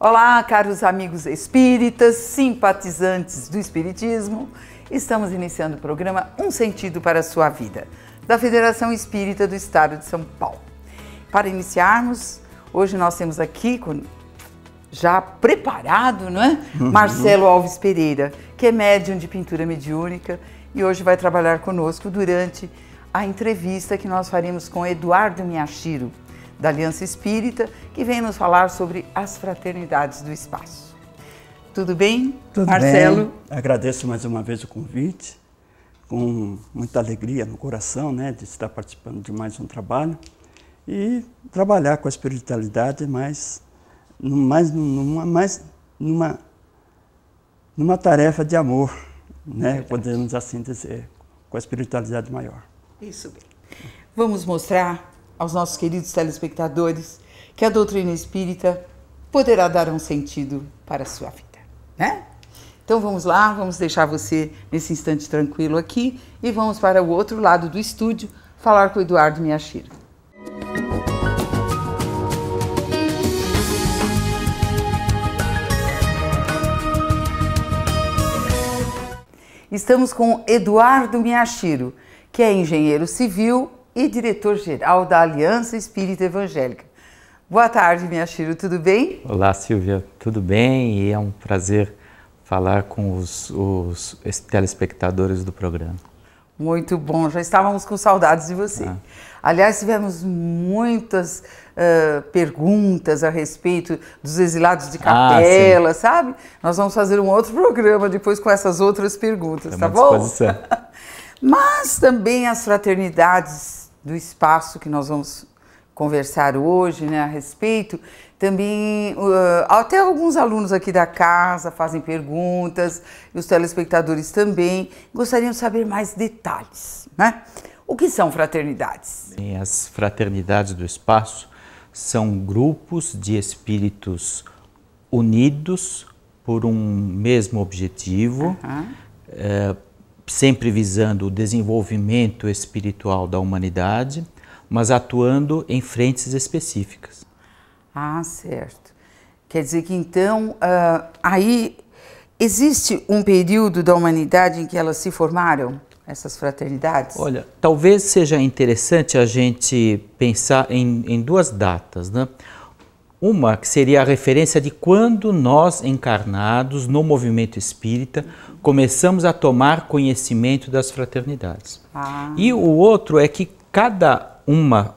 Olá, caros amigos espíritas, simpatizantes do Espiritismo. Estamos iniciando o programa Um Sentido para a Sua Vida, da Federação Espírita do Estado de São Paulo. Para iniciarmos, hoje nós temos aqui, já preparado, não é? Marcelo Alves Pereira, que é médium de pintura mediúnica e hoje vai trabalhar conosco durante a entrevista que nós faremos com Eduardo Miyashiro, da Aliança Espírita, que vem nos falar sobre as fraternidades do espaço. Tudo bem, Tudo Marcelo? Bem. Agradeço mais uma vez o convite, com muita alegria no coração, né, de estar participando de mais um trabalho e trabalhar com a espiritualidade, mas numa tarefa de amor, né, podemos assim dizer, com a espiritualidade maior. Isso bem. Vamos mostrar aos nossos queridos telespectadores que a doutrina espírita poderá dar um sentido para a sua vida, né? Então vamos lá, vamos deixar você nesse instante tranquilo aqui e vamos para o outro lado do estúdio falar com o Eduardo Miyashiro. Estamos com Eduardo Miyashiro, que é engenheiro civil e diretor-geral da Aliança Espírita Evangélica. Boa tarde, Miyashiro, tudo bem? Olá, Silvia, tudo bem? E é um prazer falar com os telespectadores do programa. Muito bom, já estávamos com saudades de você. Aliás, tivemos muitas perguntas a respeito dos exilados de capela, sabe? Nós vamos fazer um outro programa depois com essas outras perguntas, tá bom? Mas também as fraternidades do espaço que nós vamos conversar hoje, né, a respeito, também até alguns alunos aqui da casa fazem perguntas e os telespectadores também gostariam de saber mais detalhes, né? O que são fraternidades? Bem, as fraternidades do espaço são grupos de espíritos unidos por um mesmo objetivo, sempre visando o desenvolvimento espiritual da humanidade, mas atuando em frentes específicas. Ah, certo. Quer dizer que então, aí existe um período da humanidade em que elas se formaram, essas fraternidades? Olha, talvez seja interessante a gente pensar em duas datas, né? Uma que seria a referência de quando nós, encarnados no movimento espírita, começamos a tomar conhecimento das fraternidades. E o outro é que cada uma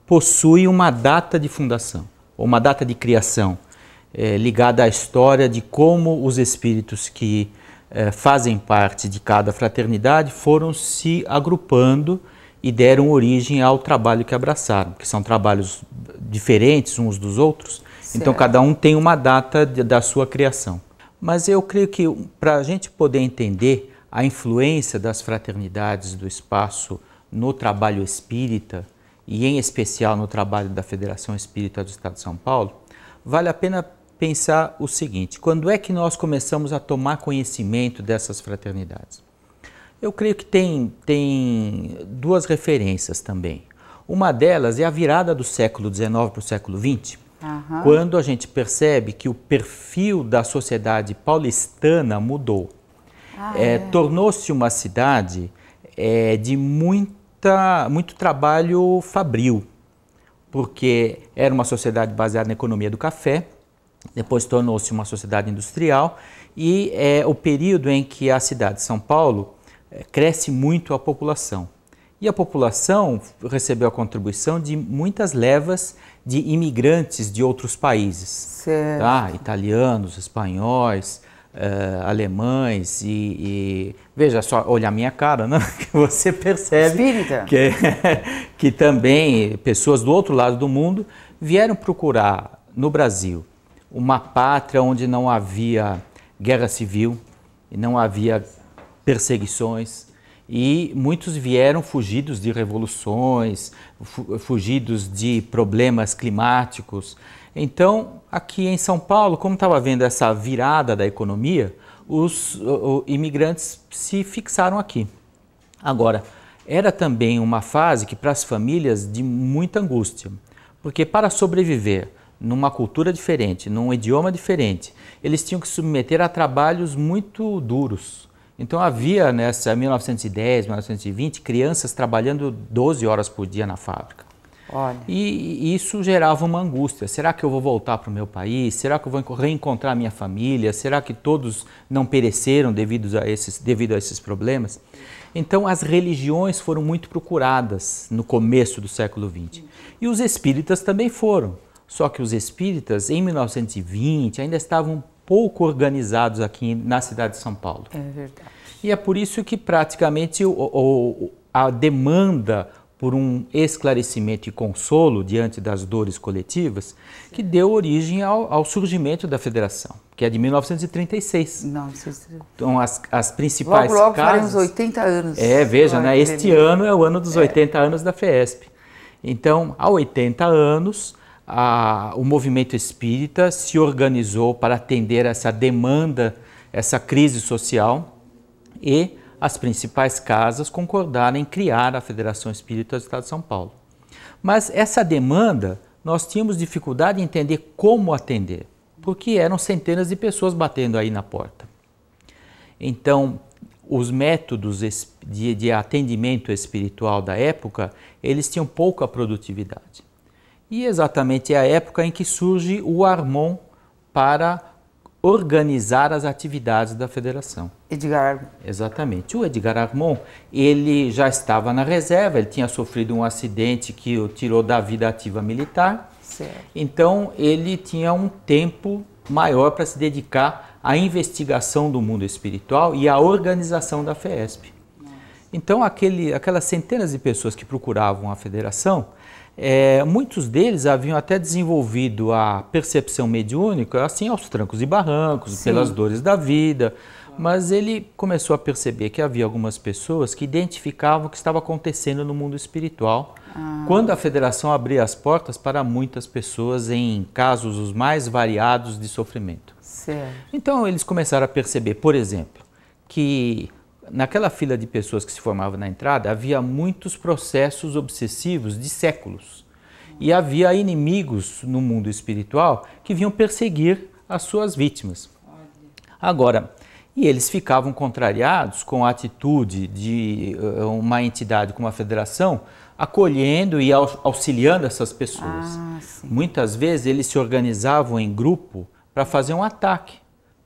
possui uma data de fundação, ou uma data de criação, ligada à história de como os espíritos que fazem parte de cada fraternidade foram se agrupando e deram origem ao trabalho que abraçaram, que são trabalhos diferentes uns dos outros, então cada um tem uma data da sua criação. Mas eu creio que para a gente poder entender a influência das fraternidades do espaço no trabalho espírita, e em especial no trabalho da Federação Espírita do Estado de São Paulo, vale a pena pensar o seguinte: quando é que nós começamos a tomar conhecimento dessas fraternidades? Eu creio que tem duas referências também. Uma delas é a virada do século XIX para o século XX, quando a gente percebe que o perfil da sociedade paulistana mudou. Tornou-se uma cidade de muito trabalho fabril, porque era uma sociedade baseada na economia do café, depois tornou-se uma sociedade industrial e é o período em que a cidade de São Paulo cresce muito a população. E a população recebeu a contribuição de muitas levas de imigrantes de outros países, tá? Italianos, espanhóis, alemães e veja só, olha a minha cara, né? Que você percebe que também pessoas do outro lado do mundo vieram procurar no Brasil uma pátria onde não havia guerra civil e não havia perseguições, e muitos vieram fugidos de revoluções, fugidos de problemas climáticos. Então, aqui em São Paulo, como estava havendo essa virada da economia, os imigrantes se fixaram aqui. Agora, era também uma fase que para as famílias de muita angústia, porque para sobreviver numa cultura diferente, num idioma diferente. Eles tinham que se submeter a trabalhos muito duros. Então havia nessa 1910, 1920, crianças trabalhando 12 horas por dia na fábrica. Olha. E isso gerava uma angústia. Será que eu vou voltar para o meu país? Será que eu vou reencontrar a minha família? Será que todos não pereceram devido a esses problemas? Então as religiões foram muito procuradas no começo do século XX. E os espíritas também foram. Só que os espíritas, em 1920, ainda estavam pouco organizados aqui na cidade de São Paulo. É verdade. E é por isso que praticamente a demanda por um esclarecimento e consolo diante das dores coletivas, que deu origem ao surgimento da Federação, que é de 1936. Então, as principais logo casas... faremos 80 anos. Veja, né? Este ano é o ano dos 80 anos da FESP. Então, há 80 anos, o movimento espírita se organizou para atender essa demanda, essa crise social, e as principais casas concordaram em criar a Federação Espírita do Estado de São Paulo. Mas essa demanda, nós tínhamos dificuldade em entender como atender, porque eram centenas de pessoas batendo aí na porta. Então, os métodos de atendimento espiritual da época, eles tinham pouca produtividade. E exatamente é a época em que surge o Armon para organizar as atividades da Federação. Edgar Armon. Exatamente. O Edgar Armon, ele já estava na reserva, ele tinha sofrido um acidente que o tirou da vida ativa militar. Certo. Então, ele tinha um tempo maior para se dedicar à investigação do mundo espiritual e à organização da FESP. Então, aquelas centenas de pessoas que procuravam a Federação, muitos deles haviam até desenvolvido a percepção mediúnica, assim, aos trancos e barrancos, Sim. pelas dores da vida, mas ele começou a perceber que havia algumas pessoas que identificavam o que estava acontecendo no mundo espiritual, quando a Federação abria as portas para muitas pessoas em casos os mais variados de sofrimento. Certo. Então eles começaram a perceber, por exemplo, que naquela fila de pessoas que se formavam na entrada, havia muitos processos obsessivos de séculos. E havia inimigos no mundo espiritual que vinham perseguir as suas vítimas. Agora, e eles ficavam contrariados com a atitude de uma entidade como a Federação, acolhendo e auxiliando essas pessoas. Muitas vezes eles se organizavam em grupo para fazer um ataque,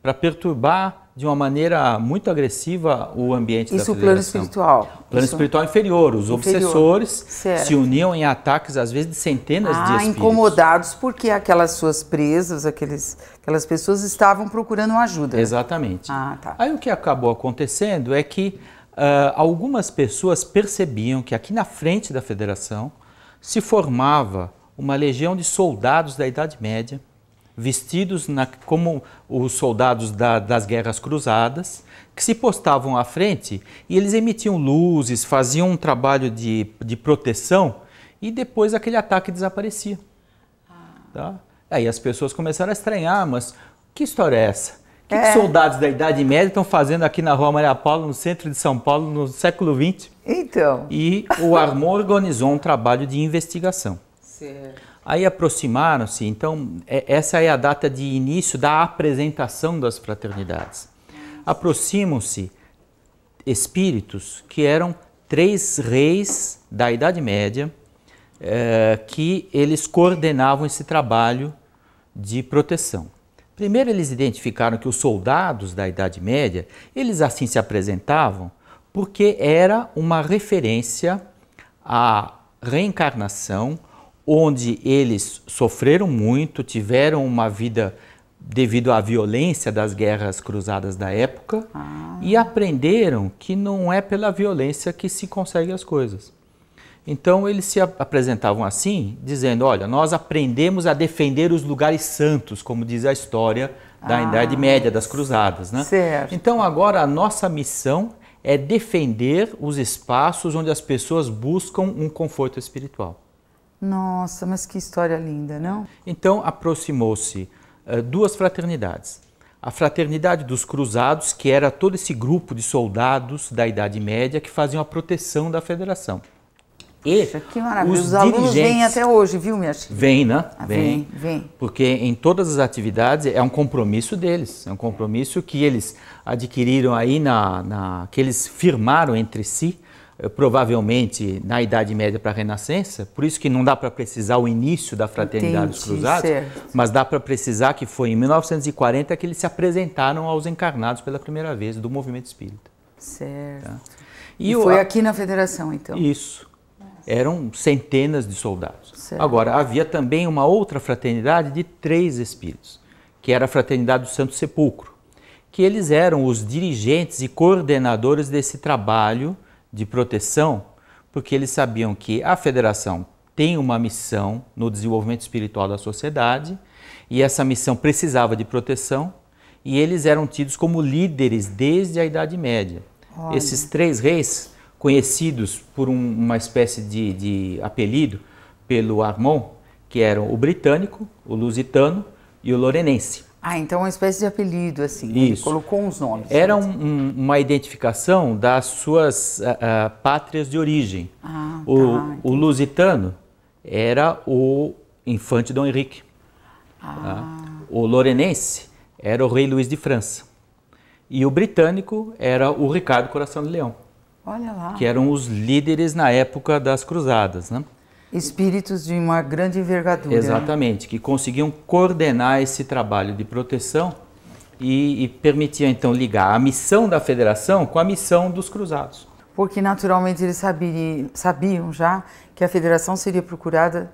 para perturbar de uma maneira muito agressiva o ambiente da Federação. Isso, plano espiritual. Plano espiritual inferior. Os obsessores se uniam em ataques, às vezes, de centenas de espíritos. Incomodados porque aquelas suas presas, aquelas pessoas estavam procurando ajuda. Exatamente. Tá. Aí o que acabou acontecendo é que algumas pessoas percebiam que aqui na frente da Federação se formava uma legião de soldados da Idade Média, vestidos como os soldados das guerras cruzadas, que se postavam à frente e eles emitiam luzes, faziam um trabalho de proteção e depois aquele ataque desaparecia. Tá? Aí as pessoas começaram a estranhar, mas que história é essa? O que soldados da Idade Média estão fazendo aqui na Rua Maria Paula, no centro de São Paulo, no século XX? Então. E o Armon organizou um trabalho de investigação. Certo. Aí aproximaram-se, então essa é a data de início da apresentação das fraternidades. Aproximam-se espíritos que eram 3 reis da Idade Média, que eles coordenavam esse trabalho de proteção. Primeiro eles identificaram que os soldados da Idade Média, eles assim se apresentavam porque era uma referência à reencarnação, onde eles sofreram muito, tiveram uma vida devido à violência das guerras cruzadas da época e aprenderam que não é pela violência que se consegue as coisas. Então eles se apresentavam assim, dizendo, olha, nós aprendemos a defender os lugares santos, como diz a história da Idade Média, das cruzadas, né? Certo. Então agora a nossa missão é defender os espaços onde as pessoas buscam um conforto espiritual. Nossa, mas que história linda, não? Então aproximou-se 2 fraternidades. A Fraternidade dos Cruzados, que era todo esse grupo de soldados da Idade Média que faziam a proteção da Federação. E que maravilha. Os alunos vêm até hoje, viu, minha filha? Vêm, né? Vem. Porque em todas as atividades é um compromisso deles, é um compromisso que eles adquiriram aí, que eles firmaram entre si, provavelmente na Idade Média para a Renascença, por isso que não dá para precisar o início da Fraternidade dos Cruzados, mas dá para precisar que foi em 1940 que eles se apresentaram aos encarnados pela primeira vez do movimento espírita. Certo. Tá? E foi aqui na Federação, então? Isso. Eram centenas de soldados. Certo. Agora, havia também uma outra fraternidade de 3 espíritos, que era a Fraternidade do Santo Sepulcro, que eles eram os dirigentes e coordenadores desse trabalho de proteção, porque eles sabiam que a Federação tem uma missão no desenvolvimento espiritual da sociedade, e essa missão precisava de proteção, e eles eram tidos como líderes desde a Idade Média. Olha. Esses 3 reis, conhecidos por uma espécie de apelido pelo Armon, que eram o britânico, o lusitano e o lorenense. Então uma espécie de apelido, assim, isso. Ele colocou uns nomes. Era uma identificação das suas pátrias de origem. O lusitano era o infante Dom Henrique. O lorenense era o rei Luís de França. E o britânico era o Ricardo Coração de Leão. Olha lá. Que eram os líderes na época das cruzadas, né? Espíritos de uma grande envergadura. Exatamente, que conseguiam coordenar esse trabalho de proteção e permitiam então ligar a missão da Federação com a missão dos cruzados. Porque naturalmente eles sabiam já que a Federação seria procurada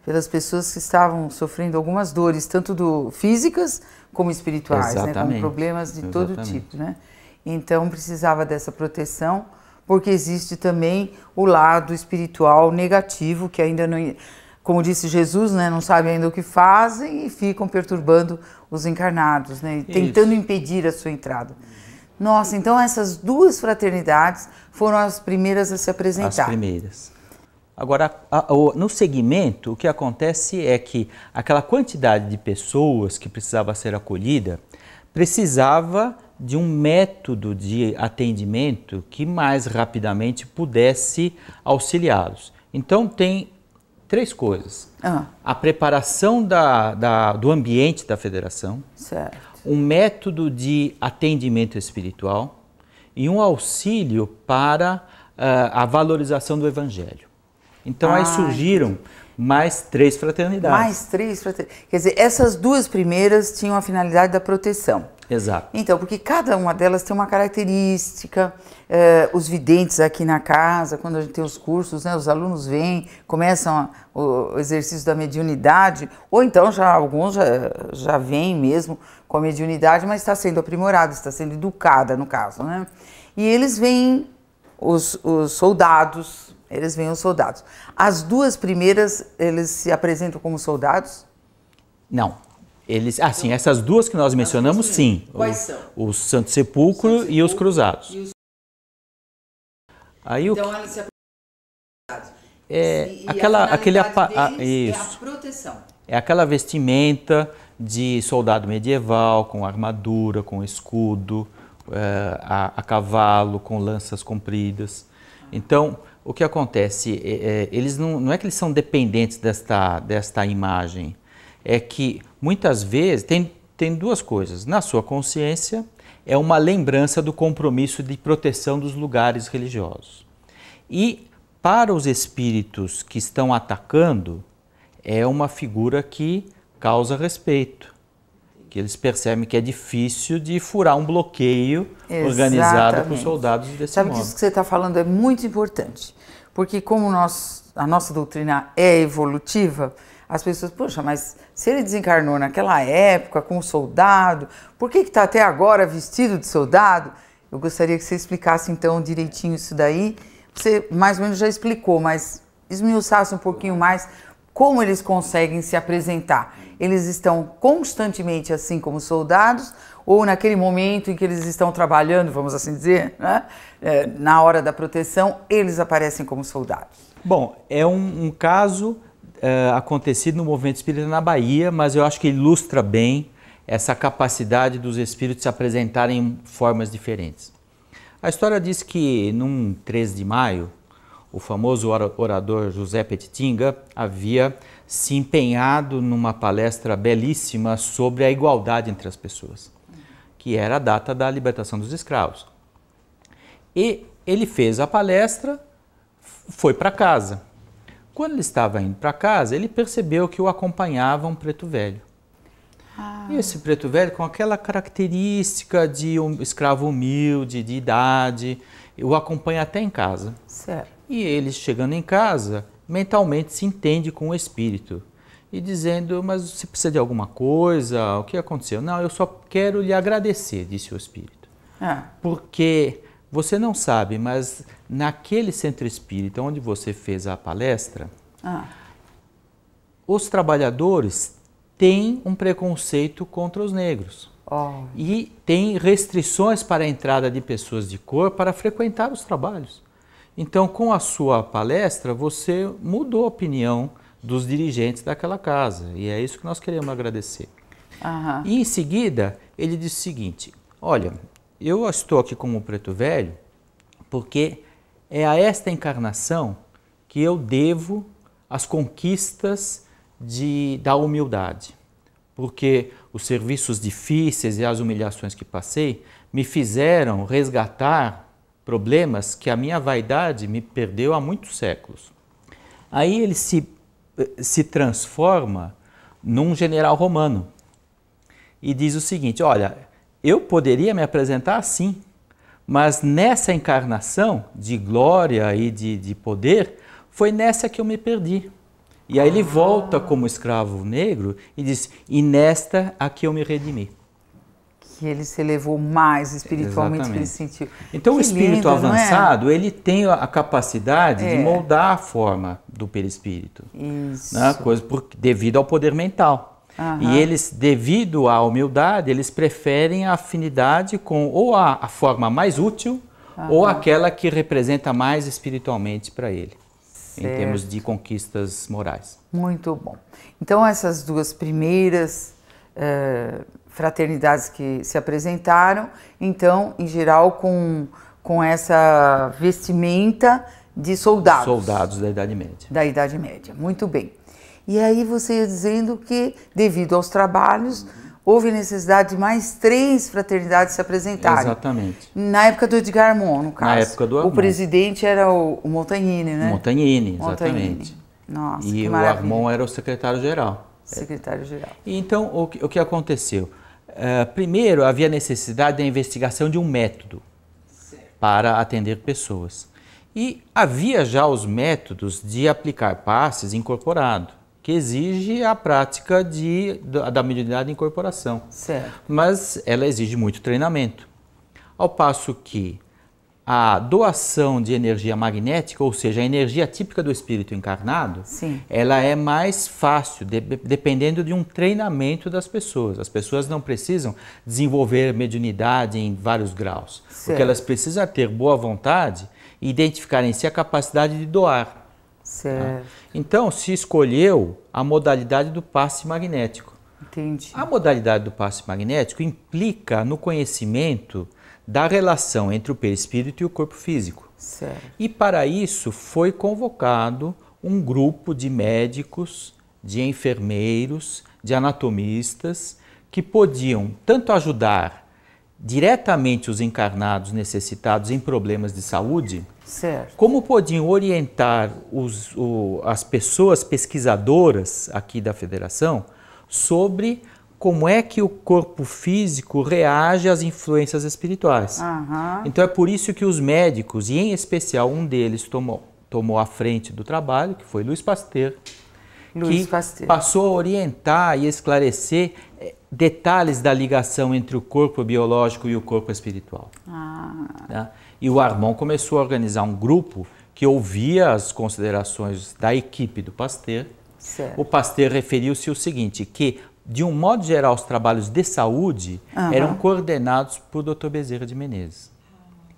pelas pessoas que estavam sofrendo algumas dores, tanto físicas como espirituais, né? Com problemas de todo tipo, né? Então precisava dessa proteção, porque existe também o lado espiritual negativo, que ainda não, como disse Jesus, né, não sabem ainda o que fazem e ficam perturbando os encarnados, né, tentando impedir a sua entrada. Nossa, então essas 2 fraternidades foram as primeiras a se apresentar. As primeiras. Agora, no segmento, o que acontece é que aquela quantidade de pessoas que precisava ser acolhida precisava de um método de atendimento que mais rapidamente pudesse auxiliá-los. Então, tem 3 coisas. A preparação do ambiente da Federação, certo. Um método de atendimento espiritual e um auxílio para a valorização do Evangelho. Então, aí surgiram mais 3 fraternidades. Mais 3 fraternidades. Quer dizer, essas 2 primeiras tinham a finalidade da proteção. Exato. Então, porque cada uma delas tem uma característica, os videntes aqui na casa, quando a gente tem os cursos, né, os alunos vêm, começam o exercício da mediunidade, ou então alguns já vêm mesmo com a mediunidade, mas está sendo aprimorada, está sendo educada no caso, né? E eles vêm, os soldados, As 2 primeiras, eles se apresentam como soldados? Não. Sim, essas 2 que nós mencionamos, sim. Quais são? O Santo Sepulcro e os Cruzados. Então, eles se apresentam. É a proteção. É aquela vestimenta de soldado medieval, com armadura, com escudo, a cavalo, com lanças compridas. Então, o que acontece? Eles não é que eles são dependentes desta imagem. É que muitas vezes tem 2 coisas. Na sua consciência é uma lembrança do compromisso de proteção dos lugares religiosos. E para os espíritos que estão atacando, é uma figura que causa respeito. Que eles percebem que é difícil de furar um bloqueio organizado por soldados desse modo. Sabe que isso que você está falando é muito importante. Porque como a nossa doutrina é evolutiva, as pessoas, poxa, mas se ele desencarnou naquela época como soldado, por que está até agora vestido de soldado? Eu gostaria que você explicasse então direitinho isso daí. Você mais ou menos já explicou, mas esmiuçasse um pouquinho mais como eles conseguem se apresentar. Eles estão constantemente assim como soldados ou naquele momento em que eles estão trabalhando, vamos assim dizer, né? Na hora da proteção, eles aparecem como soldados? Bom, é um caso acontecido no movimento espírita na Bahia, mas eu acho que ilustra bem essa capacidade dos espíritos se apresentarem em formas diferentes. A história diz que, num 13 de maio, o famoso orador José Petitinga havia se empenhado numa palestra belíssima sobre a igualdade entre as pessoas, que era a data da libertação dos escravos. E ele fez a palestra, foi para casa. Quando ele estava indo para casa, ele percebeu que o acompanhava um preto velho. E esse preto velho, com aquela característica de um escravo humilde, de idade, o acompanha até em casa. Certo. E ele, chegando em casa, mentalmente se entende com o espírito. E dizendo, mas você precisa de alguma coisa? O que aconteceu? Não, eu só quero lhe agradecer, disse o espírito. Porque você não sabe, mas naquele centro espírita onde você fez a palestra, os trabalhadores têm um preconceito contra os negros. E tem restrições para a entrada de pessoas de cor para frequentar os trabalhos. Então, com a sua palestra, você mudou a opinião dos dirigentes daquela casa. E é isso que nós queremos agradecer. E em seguida, ele disse o seguinte, olha, eu estou aqui como preto velho porque é a esta encarnação que eu devo as conquistas da humildade. Porque os serviços difíceis e as humilhações que passei me fizeram resgatar problemas que a minha vaidade me perdeu há muitos séculos. Aí ele se transforma num general romano e diz o seguinte, olha, eu poderia me apresentar assim, mas nessa encarnação de glória e de poder, foi nessa que eu me perdi. E aí ele volta como escravo negro e diz, e nesta a que eu me redimi. Que ele se elevou mais espiritualmente, que ele sentiu. Então o espírito avançado, ele tem a capacidade de moldar a forma do perispírito. Isso. Né? Devido ao poder mental. E eles, devido à humildade, eles preferem a afinidade com ou a forma mais útil ou aquela que representa mais espiritualmente para ele. Certo. Em termos de conquistas morais. Muito bom. Então essas duas primeiras fraternidades que se apresentaram, então, em geral, com essa vestimenta de soldados. Soldados da Idade Média. Da Idade Média, muito bem. E aí você ia dizendo que, devido aos trabalhos, houve necessidade de mais 3 fraternidades se apresentarem. Exatamente. Na época do Edgar Moon, no caso. Na época do Armand. O presidente era o Montagnini, né? Montagnini, exatamente. Nossa, e que o maravilha. Armand era o secretário-geral. Secretário-geral. Então, o que aconteceu? Primeiro, havia necessidade da investigação de um método para atender pessoas. E havia já os métodos de aplicar passes incorporado, que exige a prática da mediunidade de incorporação. Certo. Mas ela exige muito treinamento. Ao passo que a doação de energia magnética, ou seja, a energia típica do espírito encarnado, Sim. ela é mais fácil, dependendo de um treinamento das pessoas. As pessoas não precisam desenvolver mediunidade em vários graus. Certo. O que elas precisam é ter boa vontade e identificar em si a capacidade de doar. Certo. Então, se escolheu a modalidade do passe magnético. Entendi. A modalidade do passe magnético implica no conhecimento da relação entre o perispírito e o corpo físico. Certo. E para isso foi convocado um grupo de médicos, de enfermeiros, de anatomistas, que podiam tanto ajudar diretamente os encarnados necessitados em problemas de saúde, Certo. como podiam orientar as pessoas pesquisadoras aqui da Federação sobre como é que o corpo físico reage às influências espirituais. Então é por isso que os médicos, e em especial um deles tomou a frente do trabalho, que foi Louis Pasteur, passou a orientar e esclarecer detalhes da ligação entre o corpo biológico e o corpo espiritual. Tá? E o Armand começou a organizar um grupo que ouvia as considerações da equipe do Pasteur. Certo. O Pasteur referiu-se o seguinte, que de um modo geral os trabalhos de saúde eram coordenados por Dr. Bezerra de Menezes.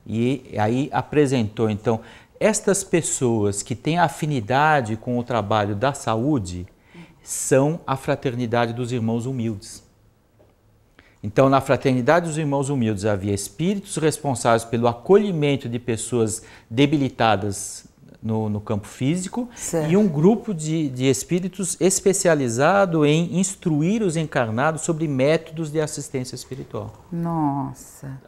E aí apresentou então estas pessoas que têm afinidade com o trabalho da saúde são a fraternidade dos irmãos humildes. Então, na fraternidade dos irmãos humildes havia espíritos responsáveis pelo acolhimento de pessoas debilitadas no campo físico, certo. E um grupo de espíritos especializado em instruir os encarnados sobre métodos de assistência espiritual. Nossa!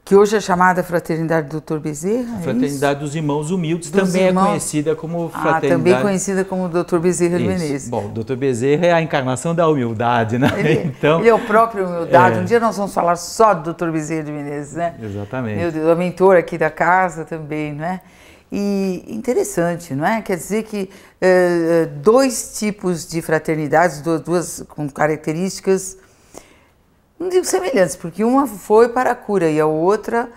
Que hoje é chamada Fraternidade do Dr. Bezerra? A Fraternidade dos Irmãos Humildes também é conhecida como Fraternidade... também conhecida como Dr. Bezerra de Menezes. Bom, o Dr. Bezerra é a encarnação da humildade, né? Ele é o próprio humildade. Um dia nós vamos falar só do Dr. Bezerra de Menezes, né? Exatamente. Meu Deus, a mentora aqui da casa também, né? E interessante, não é? Quer dizer que dois tipos de fraternidades, duas com características... Não digo semelhantes, porque uma foi para a cura e a outra...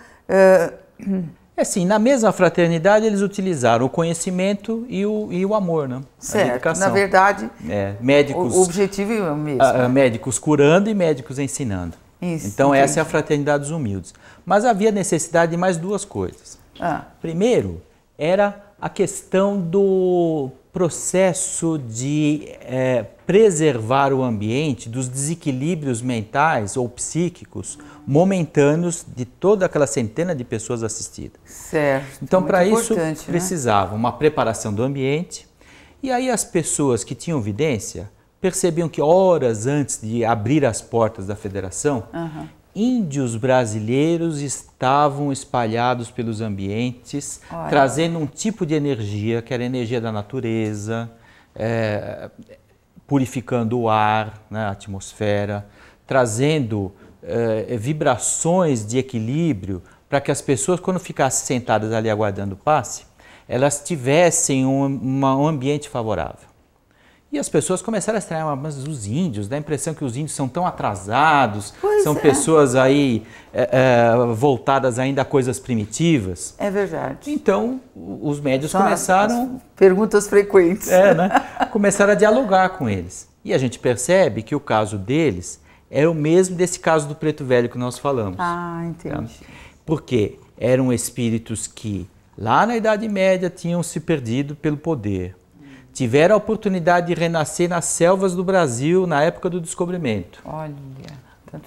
Assim, na mesma fraternidade eles utilizaram o conhecimento e o amor, né? Certo, a dedicação. Na verdade, médicos, o objetivo é o mesmo. Médicos curando e médicos ensinando. Isso, então entendi. Essa é a Fraternidade dos Humildes. Mas havia necessidade de mais duas coisas. Primeiro, era a questão do processo de preservar o ambiente dos desequilíbrios mentais ou psíquicos momentâneos de toda aquela centena de pessoas assistidas. Certo. Então, para isso, importante, precisava uma preparação do ambiente, e aí as pessoas que tinham vidência percebiam que horas antes de abrir as portas da federação, índios brasileiros estavam espalhados pelos ambientes, trazendo um tipo de energia, que era a energia da natureza, purificando o ar, né, a atmosfera, trazendo vibrações de equilíbrio para que as pessoas, quando ficassem sentadas ali aguardando o passe, elas tivessem um ambiente favorável. E as pessoas começaram a estranhar, mas os índios, dá a impressão que os índios são tão atrasados, são pessoas aí voltadas ainda a coisas primitivas. É verdade. Então, os médios começaram... Perguntas frequentes. Né? Começaram a dialogar com eles. E a gente percebe que o caso deles é o mesmo desse caso do Preto Velho que nós falamos. Entendi. Tá? Porque eram espíritos que, lá na Idade Média, tinham se perdido pelo poder. Tiveram a oportunidade de renascer nas selvas do Brasil na época do descobrimento. Olha.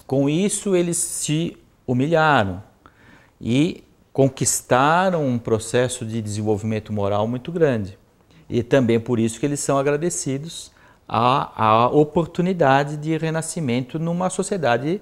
Com isso, eles se humilharam e conquistaram um processo de desenvolvimento moral muito grande. E também por isso que eles são agradecidos à oportunidade de renascimento numa sociedade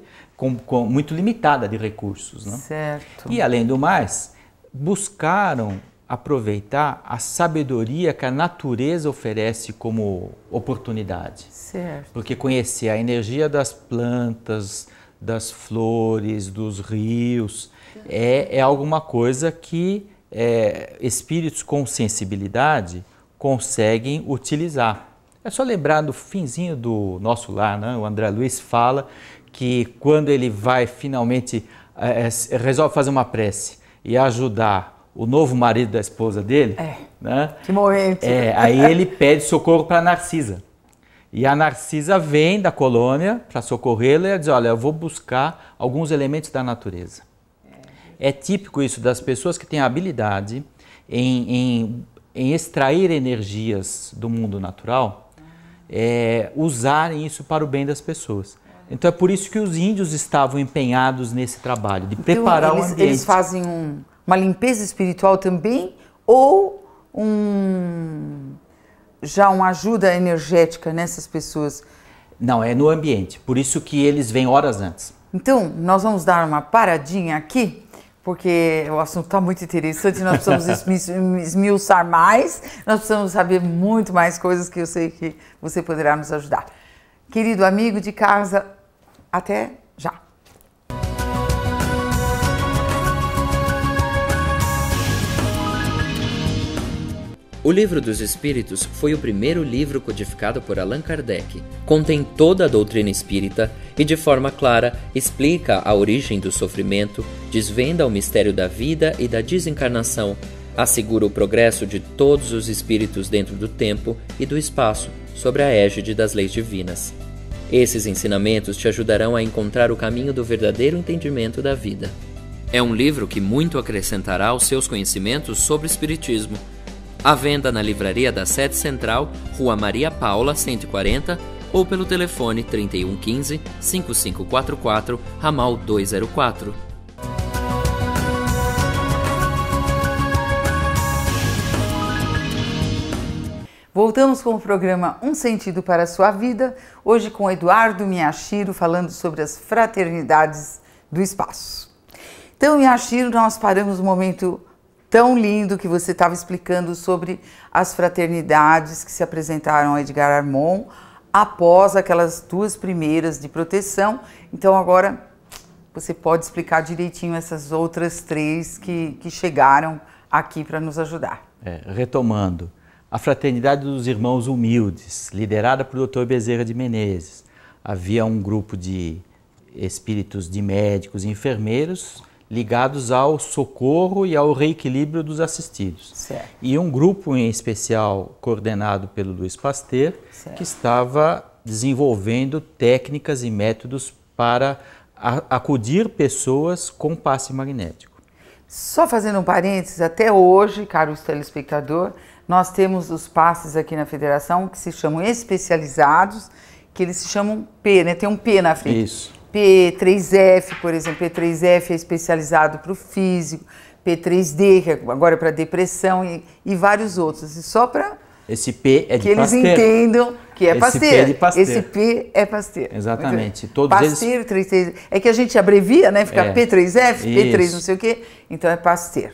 muito limitada de recursos. Né? Certo. E, além do mais, buscaram aproveitar a sabedoria que a natureza oferece como oportunidade. Certo. Porque conhecer a energia das plantas, das flores, dos rios, é alguma coisa que espíritos com sensibilidade conseguem utilizar. É só lembrar do finzinho do Nosso Lar, né? O André Luiz fala que quando ele vai finalmente, resolve fazer uma prece e ajudar o novo marido da esposa dele, né? Que momento! Aí ele pede socorro para a Narcisa. E a Narcisa vem da colônia para socorrê-la e ela diz, olha, eu vou buscar alguns elementos da natureza. É típico isso das pessoas que têm a habilidade em extrair energias do mundo natural, usarem isso para o bem das pessoas. Então é por isso que os índios estavam empenhados nesse trabalho, de preparar o ambiente. Eles fazem uma limpeza espiritual também ou já uma ajuda energética nessas pessoas? Não, é no ambiente, por isso que eles vêm horas antes. Então, nós vamos dar uma paradinha aqui, porque o assunto está muito interessante, nós precisamos esmiuçar mais, nós precisamos saber muito mais coisas que eu sei que você poderá nos ajudar. Querido amigo de casa, até já! O Livro dos Espíritos foi o primeiro livro codificado por Allan Kardec. Contém toda a doutrina espírita e, de forma clara, explica a origem do sofrimento, desvenda o mistério da vida e da desencarnação, assegura o progresso de todos os espíritos dentro do tempo e do espaço, sob a égide das leis divinas. Esses ensinamentos te ajudarão a encontrar o caminho do verdadeiro entendimento da vida. É um livro que muito acrescentará aos seus conhecimentos sobre o espiritismo. À venda na livraria da Sede Central, Rua Maria Paula, 140, ou pelo telefone 3115-5544, ramal 204. Voltamos com o programa Um Sentido para a Sua Vida, hoje com Eduardo Miyashiro falando sobre as fraternidades do espaço. Então, Miyashiro, nós paramos um momento tão lindo que você estava explicando sobre as fraternidades que se apresentaram a Edgar Armond após aquelas 2 primeiras de proteção. Então, agora você pode explicar direitinho essas outras 3 que chegaram aqui para nos ajudar. Retomando, a Fraternidade dos Irmãos Humildes, liderada por Dr. Bezerra de Menezes. Havia um grupo de espíritos de médicos e enfermeiros ligados ao socorro e ao reequilíbrio dos assistidos. Certo. E um grupo em especial coordenado pelo Louis Pasteur, certo, que estava desenvolvendo técnicas e métodos para acudir pessoas com passe magnético. Só fazendo um parênteses, até hoje, caro telespectador, nós temos os passes aqui na Federação que se chamam especializados, que eles se chamam P, né? Tem um P na frente. Isso. P3F, por exemplo, P3F é especializado para o físico, P3D, que agora é para depressão e vários outros. E só para esse P é de que Pasteur. eles entendam que é Pasteur. Esse P é de Pasteur. Esse P é Pasteur. Exatamente. Todos Pasteur, eles... 3D. É que a gente abrevia, né? Fica P3F, P3 Isso. não sei o quê. Então é Pasteur.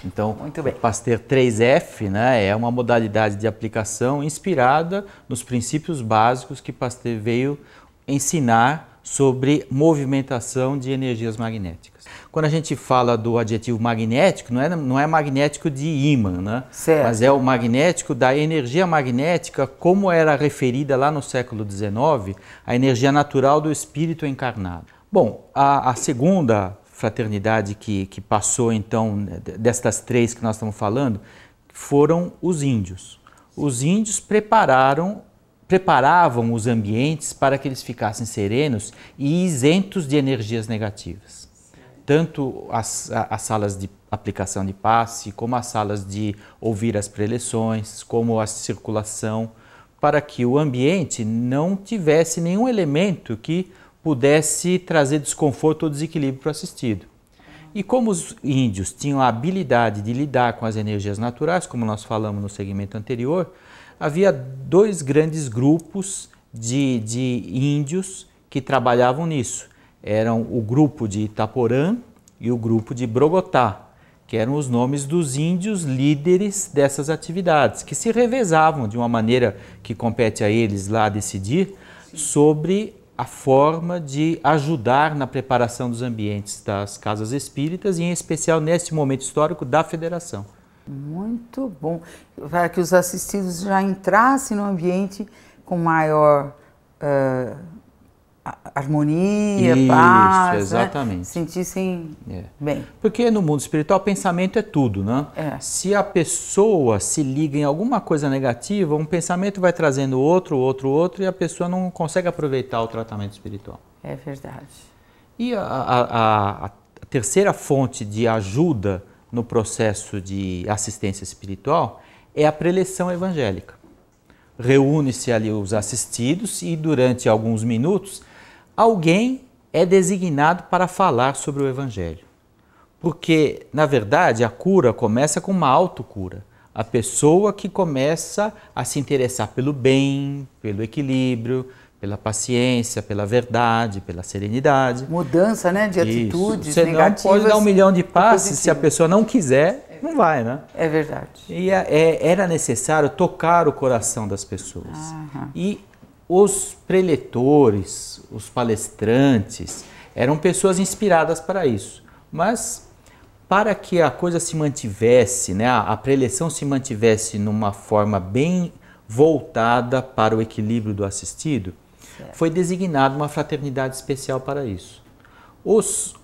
Então, muito bem. O Pasteur 3F, né, é uma modalidade de aplicação inspirada nos princípios básicos que Pasteur veio ensinar sobre movimentação de energias magnéticas. Quando a gente fala do adjetivo magnético, não é magnético de ímã, né? Certo. Mas é o magnético da energia magnética, como era referida lá no século XIX, a energia natural do espírito encarnado. Bom, a segunda fraternidade que passou, então, destas 3 que nós estamos falando, foram os índios. Os índios preparavam os ambientes para que eles ficassem serenos e isentos de energias negativas. Tanto as salas de aplicação de passe, como as salas de ouvir as preleções, como a circulação, para que o ambiente não tivesse nenhum elemento que pudesse trazer desconforto ou desequilíbrio para o assistido. E como os índios tinham a habilidade de lidar com as energias naturais, como nós falamos no segmento anterior, havia 2 grandes grupos de índios que trabalhavam nisso. Eram o grupo de Itaporã e o grupo de Brogotá, que eram os nomes dos índios líderes dessas atividades, que se revezavam de uma maneira que compete a eles lá decidir sobre a forma de ajudar na preparação dos ambientes das casas espíritas e, em especial, nesse momento histórico da Federação. Muito bom. Para que os assistidos já entrassem no ambiente com maior harmonia, Isso, paz, exatamente. Né? Sentissem bem. Porque no mundo espiritual, pensamento é tudo, né? Se a pessoa se liga em alguma coisa negativa, um pensamento vai trazendo outro, e a pessoa não consegue aproveitar o tratamento espiritual. É verdade. E a terceira fonte de ajuda no processo de assistência espiritual é a preleção evangélica. Reúne-se ali os assistidos e durante alguns minutos alguém é designado para falar sobre o Evangelho. Porque, na verdade, a cura começa com uma autocura. A pessoa que começa a se interessar pelo bem, pelo equilíbrio, pela paciência, pela verdade, pela serenidade. Mudança, né, de atitudes Você negativas. não pode dar 1 milhão de passes se a pessoa não quiser, não vai, né? É verdade. E era necessário tocar o coração das pessoas. E os preletores, os palestrantes, eram pessoas inspiradas para isso. Mas para que a coisa se mantivesse, né, a preleção se mantivesse numa forma bem voltada para o equilíbrio do assistido, foi designada uma fraternidade especial para isso. Os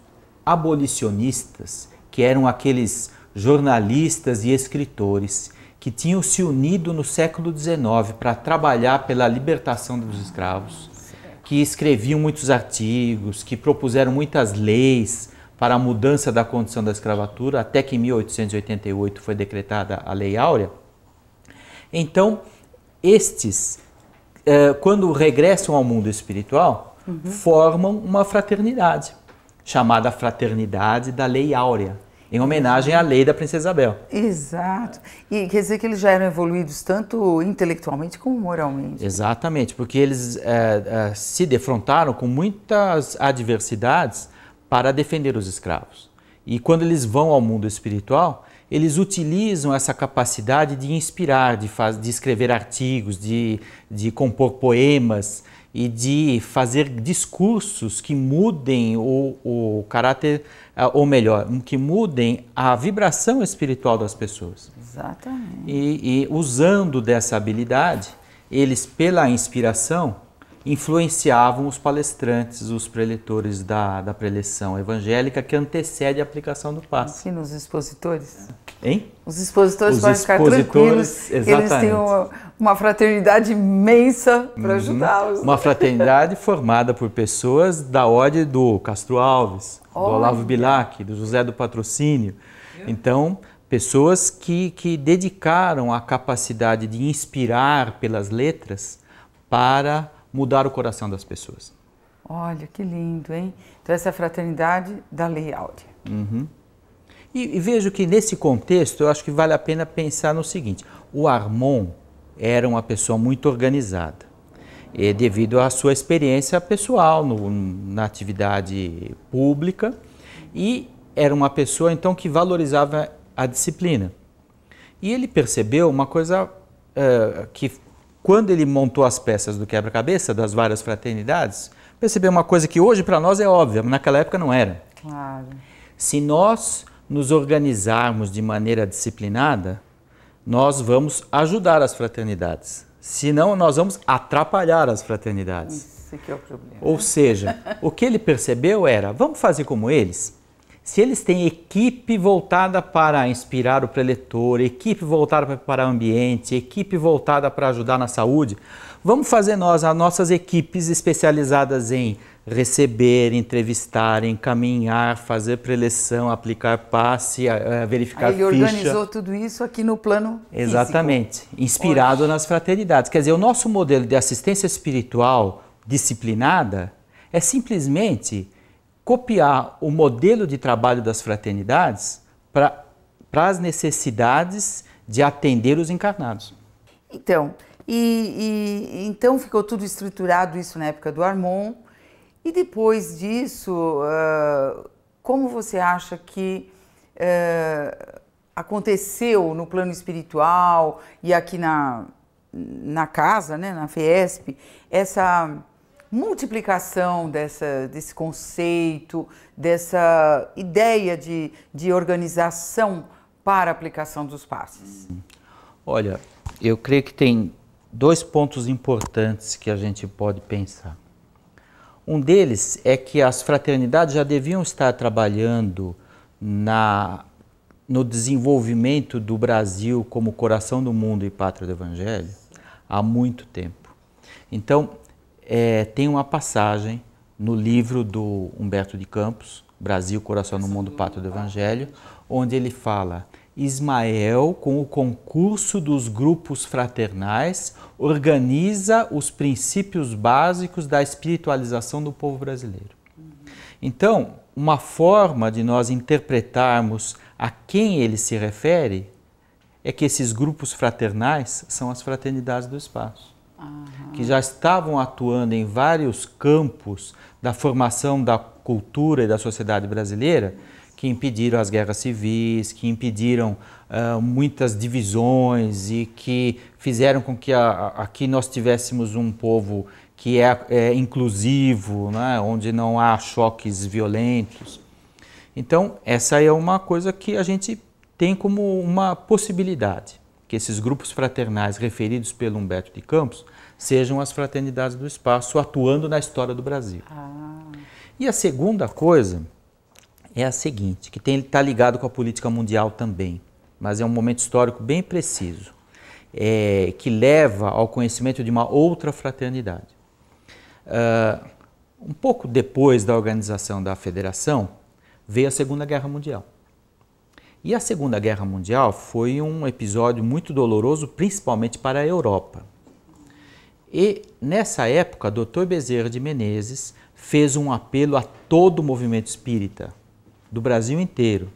abolicionistas, que eram aqueles jornalistas e escritores que tinham se unido no século XIX para trabalhar pela libertação dos escravos, que escreviam muitos artigos, que propuseram muitas leis para a mudança da condição da escravatura, até que em 1888 foi decretada a Lei Áurea. Então, estes, quando regressam ao mundo espiritual, formam uma fraternidade, chamada Fraternidade da Lei Áurea, em homenagem à lei da Princesa Isabel. Exato. E quer dizer que eles já eram evoluídos tanto intelectualmente como moralmente. Exatamente, porque eles se defrontaram com muitas adversidades para defender os escravos. E quando eles vão ao mundo espiritual, eles utilizam essa capacidade de inspirar, de escrever artigos, de compor poemas e de fazer discursos que mudem o caráter, ou melhor, que mudem a vibração espiritual das pessoas. Exatamente. E usando dessa habilidade, eles, pela inspiração, influenciavam os palestrantes, os preletores da preleção evangélica que antecede a aplicação do passe. Ensina os expositores. Hein? Os expositores podem ficar tranquilos, exatamente. Eles têm uma fraternidade imensa para ajudá-los. Uma fraternidade formada por pessoas da ordem do Castro Alves, do Olavo Bilac, do José do Patrocínio. Então, pessoas que dedicaram a capacidade de inspirar pelas letras para mudar o coração das pessoas. Olha, que lindo, hein? Então, essa é a fraternidade da Lei Áurea. Uhum. E vejo que nesse contexto, eu acho que vale a pena pensar no seguinte: o Armon era uma pessoa muito organizada, devido à sua experiência pessoal na atividade pública, e era uma pessoa, então, que valorizava a disciplina. E ele percebeu uma coisa que, quando ele montou as peças do quebra-cabeça das várias fraternidades, percebeu uma coisa que hoje para nós é óbvia, mas naquela época não era. Claro. Se nós nos organizarmos de maneira disciplinada, nós vamos ajudar as fraternidades. Senão, nós vamos atrapalhar as fraternidades. Isso que é o problema. Ou seja, o que ele percebeu era, vamos fazer como eles? Se eles têm equipe voltada para inspirar o preletor, equipe voltada para preparar o ambiente, equipe voltada para ajudar na saúde, vamos fazer nós as nossas equipes especializadas em receber, entrevistar, encaminhar, fazer preleção, aplicar passe, verificar ficha. Ele organizou tudo isso aqui no plano físico. Exatamente, inspirado nas fraternidades. Quer dizer, o nosso modelo de assistência espiritual disciplinada é simplesmente copiar o modelo de trabalho das fraternidades para as necessidades de atender os encarnados. Então, então ficou tudo estruturado isso na época do Armon. E depois disso, como você acha que aconteceu no plano espiritual e aqui na casa, né, na FIESP, essa multiplicação desse conceito, dessa ideia de organização para a aplicação dos passes? Olha, eu creio que tem dois pontos importantes que a gente pode pensar. Um deles é que as fraternidades já deviam estar trabalhando no desenvolvimento do Brasil como coração do mundo e pátria do Evangelho há muito tempo. Então, tem uma passagem no livro do Humberto de Campos, Brasil, Coração do Mundo, Pátria do Evangelho, onde ele fala: Ismael, com o concurso dos grupos fraternais, organiza os princípios básicos da espiritualização do povo brasileiro. Então, uma forma de nós interpretarmos a quem ele se refere é que esses grupos fraternais são as fraternidades do espaço, que já estavam atuando em vários campos da formação da cultura e da sociedade brasileira, que impediram as guerras civis, que impediram muitas divisões e que fizeram com que aqui nós tivéssemos um povo que é inclusivo, né, onde não há choques violentos. Então, essa é uma coisa que a gente tem como uma possibilidade, que esses grupos fraternais referidos pelo Humberto de Campos sejam as fraternidades do espaço atuando na história do Brasil. E a segunda coisa é a seguinte, que está ligado com a política mundial também, mas é um momento histórico bem preciso, que leva ao conhecimento de uma outra fraternidade. Um pouco depois da organização da Federação, veio a Segunda Guerra Mundial. E a Segunda Guerra Mundial foi um episódio muito doloroso, principalmente para a Europa. E nessa época, Dr. Bezerra de Menezes fez um apelo a todo o movimento espírita do Brasil inteiro,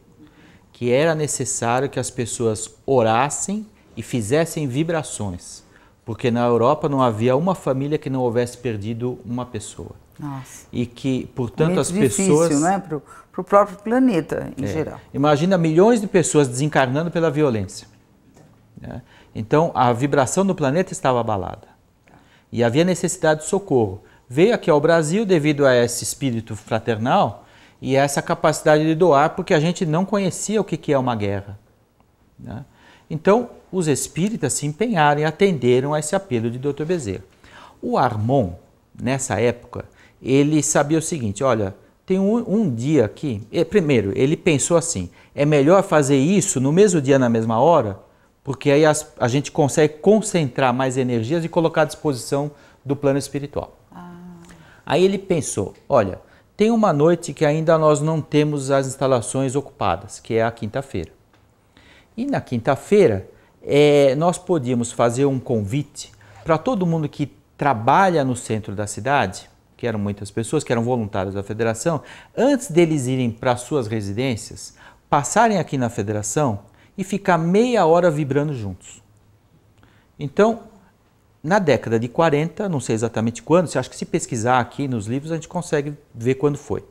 que era necessário que as pessoas orassem e fizessem vibrações, porque na Europa não havia uma família que não houvesse perdido uma pessoa. Nossa. E que, portanto, as difícil, pessoas... né? Para o próprio planeta, em geral. Imagina milhões de pessoas desencarnando pela violência. Né? Então, a vibração do planeta estava abalada. E havia necessidade de socorro. Veio aqui ao Brasil devido a esse espírito fraternal e a essa capacidade de doar, porque a gente não conhecia o que é uma guerra. Né? Então, os espíritas se empenharam e atenderam a esse apelo de Dr. Bezerra. O Armon, nessa época, ele sabia o seguinte, olha, tem um dia aqui... Primeiro, ele pensou assim, é melhor fazer isso no mesmo dia, na mesma hora, porque aí a gente consegue concentrar mais energias e colocar à disposição do plano espiritual. Aí ele pensou, olha, tem uma noite que ainda nós não temos as instalações ocupadas, que é a quinta-feira. E na quinta-feira, nós podíamos fazer um convite para todo mundo que trabalha no centro da cidade, que eram muitas pessoas, que eram voluntários da federação, antes deles irem para suas residências, passarem aqui na federação e ficar meia hora vibrando juntos. Então, na década de 40, não sei exatamente quando, acho que se pesquisar aqui nos livros a gente consegue ver quando foi.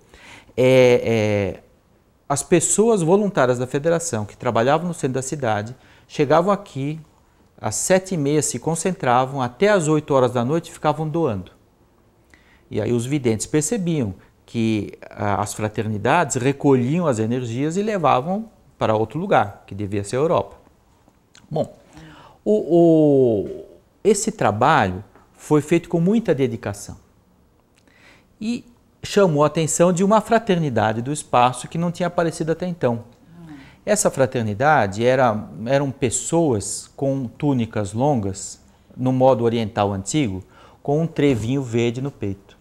As pessoas voluntárias da federação que trabalhavam no centro da cidade chegavam aqui, às 7h30 se concentravam, até às 8 horas da noite ficavam doando. E aí os videntes percebiam que as fraternidades recolhiam as energias e levavam para outro lugar, que devia ser a Europa. Bom, esse trabalho foi feito com muita dedicação e chamou a atenção de uma fraternidade do espaço que não tinha aparecido até então. Essa fraternidade eram pessoas com túnicas longas, no modo oriental antigo, com um trevinho verde no peito,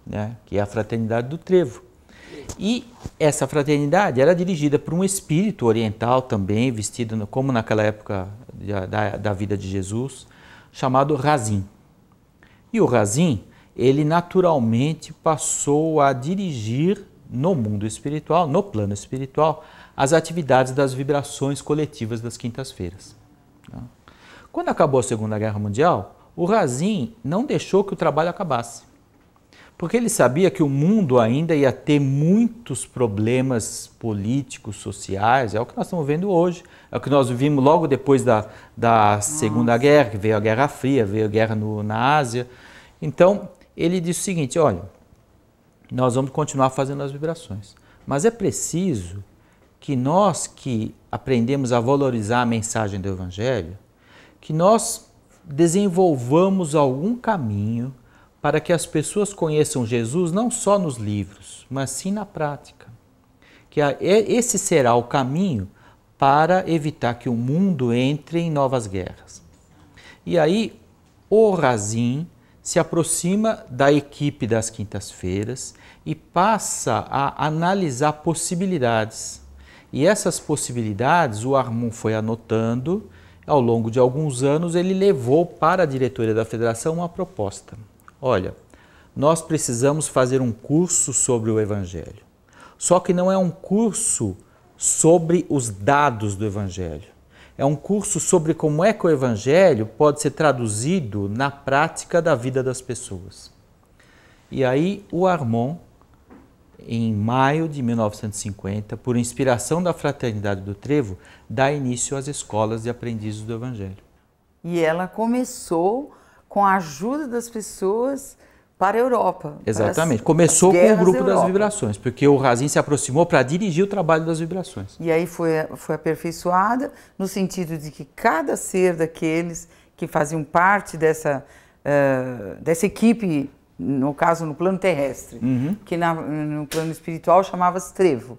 né? Que é a fraternidade do trevo. E essa fraternidade era dirigida por um espírito oriental também, vestido como naquela época da vida de Jesus, chamado Razin. E o Razin, ele naturalmente passou a dirigir no mundo espiritual, no plano espiritual, as atividades das vibrações coletivas das quintas-feiras. Quando acabou a Segunda Guerra Mundial, o Razin não deixou que o trabalho acabasse, porque ele sabia que o mundo ainda ia ter muitos problemas políticos, sociais, é o que nós estamos vendo hoje, é o que nós vimos logo depois da Segunda Guerra, que veio a Guerra Fria, veio a guerra na Ásia. Então, ele disse o seguinte, olha, nós vamos continuar fazendo as vibrações, mas é preciso que nós que aprendemos a valorizar a mensagem do Evangelho, que nós desenvolvamos algum caminho para que as pessoas conheçam Jesus não só nos livros, mas sim na prática. Que esse será o caminho para evitar que o mundo entre em novas guerras. E aí, o Razin se aproxima da equipe das quintas-feiras e passa a analisar possibilidades. E essas possibilidades o Armon foi anotando, ao longo de alguns anos ele levou para a diretoria da federação uma proposta. Olha, nós precisamos fazer um curso sobre o Evangelho. Só que não é um curso sobre os dados do Evangelho. É um curso sobre como é que o Evangelho pode ser traduzido na prática da vida das pessoas. E aí o Armon, em maio de 1950, por inspiração da Fraternidade do Trevo, dá início às escolas de aprendizes do Evangelho. E ela começou com a ajuda das pessoas para a Europa. Exatamente. Começou com o grupo das vibrações, porque o Razin se aproximou para dirigir o trabalho das vibrações. E aí foi aperfeiçoada no sentido de que cada ser daqueles que faziam parte dessa equipe, no caso no plano terrestre, que no plano espiritual chamava-se trevo.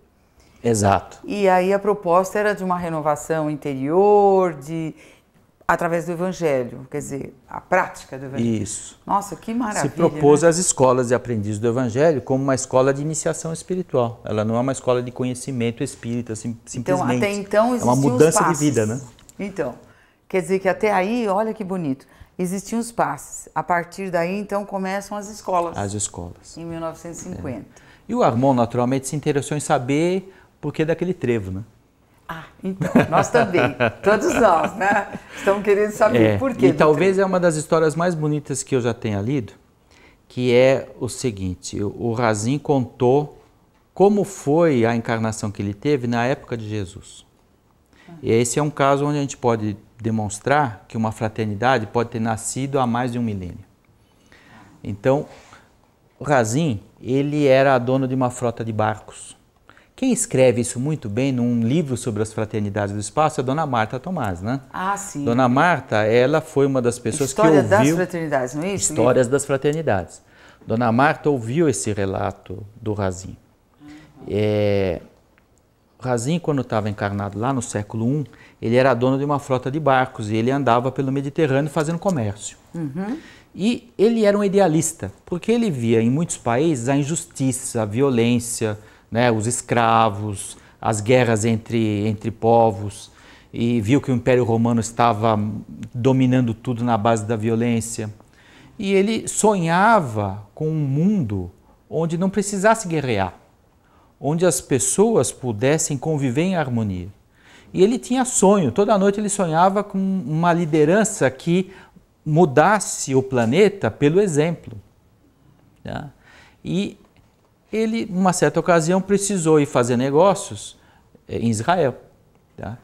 Exato. E aí a proposta era de uma renovação interior, através do Evangelho, quer dizer, a prática do Evangelho. Isso. Nossa, que maravilha. Se propôs, né? as escolas de aprendizes do Evangelho como uma escola de iniciação espiritual. Ela não é uma escola de conhecimento espírita, simplesmente. Então, até então é uma mudança de vida, né? Então, quer dizer que até aí, olha que bonito, existiam os passes. A partir daí, então, começam as escolas. As escolas. Em 1950. E o Armon, naturalmente, se interessou em saber por que daquele trevo, né? Ah, então, nós também, todos nós, né? Estamos querendo saber por quê. E talvez é uma das histórias mais bonitas que eu já tenha lido, que é o seguinte, o Razin contou como foi a encarnação que ele teve na época de Jesus. E esse é um caso onde a gente pode demonstrar que uma fraternidade pode ter nascido há mais de um milênio. Então, o Razin, ele era dono de uma frota de barcos. Quem escreve isso muito bem num livro sobre as fraternidades do espaço é a Dona Marta Tomás, né? Ah, sim. Dona Marta, ela foi uma das pessoas que ouviu... História das fraternidades, não é isso? Histórias das fraternidades. Dona Marta ouviu esse relato do Razin. Razin, quando estava encarnado lá no século I, ele era dono de uma frota de barcos e ele andava pelo Mediterrâneo fazendo comércio. E ele era um idealista, porque ele via em muitos países a injustiça, a violência, né, os escravos, as guerras entre povos, e viu que o Império Romano estava dominando tudo na base da violência. E ele sonhava com um mundo onde não precisasse guerrear, onde as pessoas pudessem conviver em harmonia. E ele tinha sonho, toda noite ele sonhava com uma liderança que mudasse o planeta pelo exemplo. Tá? E ele, numa certa ocasião, precisou ir fazer negócios em Israel. Tá?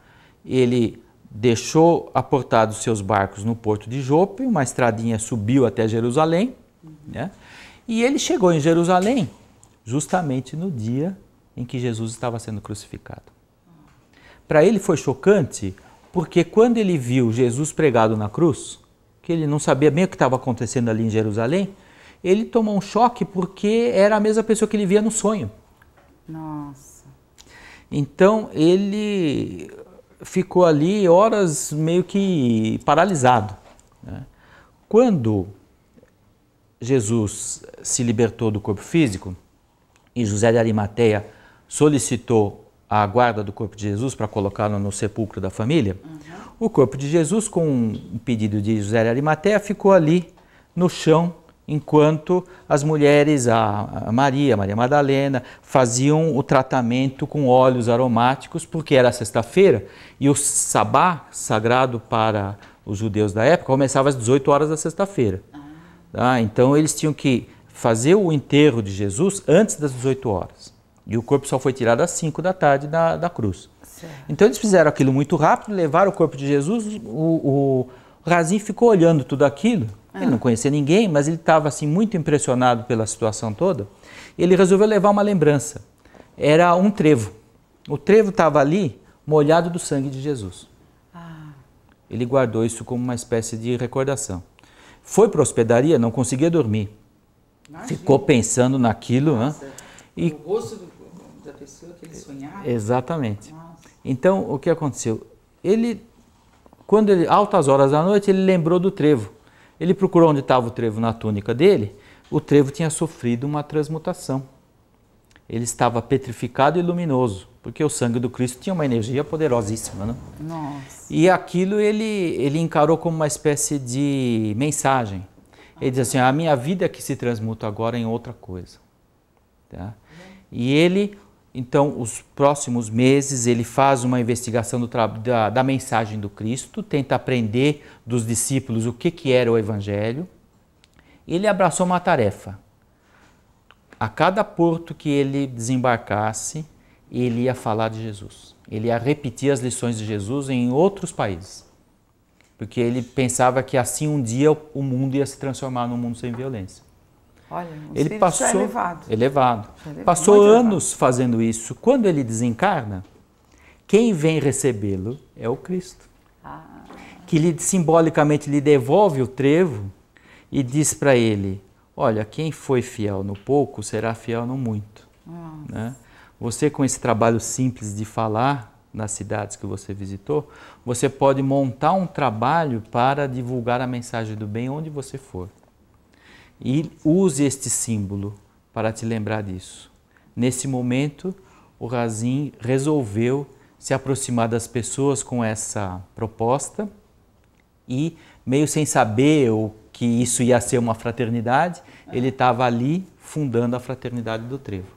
Ele deixou aportados seus barcos no porto de Jope, uma estradinha subiu até Jerusalém, né? E ele chegou em Jerusalém justamente no dia em que Jesus estava sendo crucificado. Para ele foi chocante, porque quando ele viu Jesus pregado na cruz, que ele não sabia bem o que estava acontecendo ali em Jerusalém, ele tomou um choque porque era a mesma pessoa que ele via no sonho. Nossa. Então ele ficou ali horas meio que paralisado, né? Quando Jesus se libertou do corpo físico e José de Arimateia solicitou a guarda do corpo de Jesus para colocá-lo no sepulcro da família, o corpo de Jesus, com um pedido de José de Arimateia, ficou ali no chão, enquanto as mulheres, a Maria Madalena, faziam o tratamento com óleos aromáticos, porque era sexta-feira e o sabá, sagrado para os judeus da época, começava às 18 horas da sexta-feira. Tá? Então eles tinham que fazer o enterro de Jesus antes das 18 horas. E o corpo só foi tirado às 5 da tarde da cruz. Certo. Então eles fizeram aquilo muito rápido, levaram o corpo de Jesus, o Razin ficou olhando tudo aquilo, ele não conhecia ninguém, mas ele estava assim, muito impressionado pela situação toda. Ele resolveu levar uma lembrança, era um trevo. O trevo estava ali, molhado do sangue de Jesus. Ele guardou isso como uma espécie de recordação. Foi para a hospedaria, não conseguia dormir. Imagina. Ficou pensando naquilo. Nossa, né? E o rosto da pessoa que ele sonhava. Exatamente. Nossa. Então, o que aconteceu? Altas horas da noite, ele lembrou do trevo. Ele procurou onde estava o trevo na túnica dele. O trevo tinha sofrido uma transmutação. Ele estava petrificado e luminoso, porque o sangue do Cristo tinha uma energia poderosíssima, né? Nossa. E aquilo ele encarou como uma espécie de mensagem. Ele diz assim, a minha vida que se transmuta agora em outra coisa. Tá? E ele, então, os próximos meses, ele faz uma investigação da mensagem do Cristo, tenta aprender dos discípulos o que era o Evangelho. Ele abraçou uma tarefa. A cada porto que ele desembarcasse, ele ia falar de Jesus. Ele ia repetir as lições de Jesus em outros países. Porque ele pensava que assim um dia o mundo ia se transformar num mundo sem violência. Olha, ele passou elevado. Passou anos fazendo isso. Quando ele desencarna, quem vem recebê-lo é o Cristo. Que simbolicamente lhe devolve o trevo e diz para ele, olha, quem foi fiel no pouco será fiel no muito. Né? Você, com esse trabalho simples de falar nas cidades que você visitou, você pode montar um trabalho para divulgar a mensagem do bem onde você for. E use este símbolo para te lembrar disso. Nesse momento, o Razin resolveu se aproximar das pessoas com essa proposta e, meio sem saber que isso ia ser uma fraternidade, ele estava ali fundando a Fraternidade do Trevo.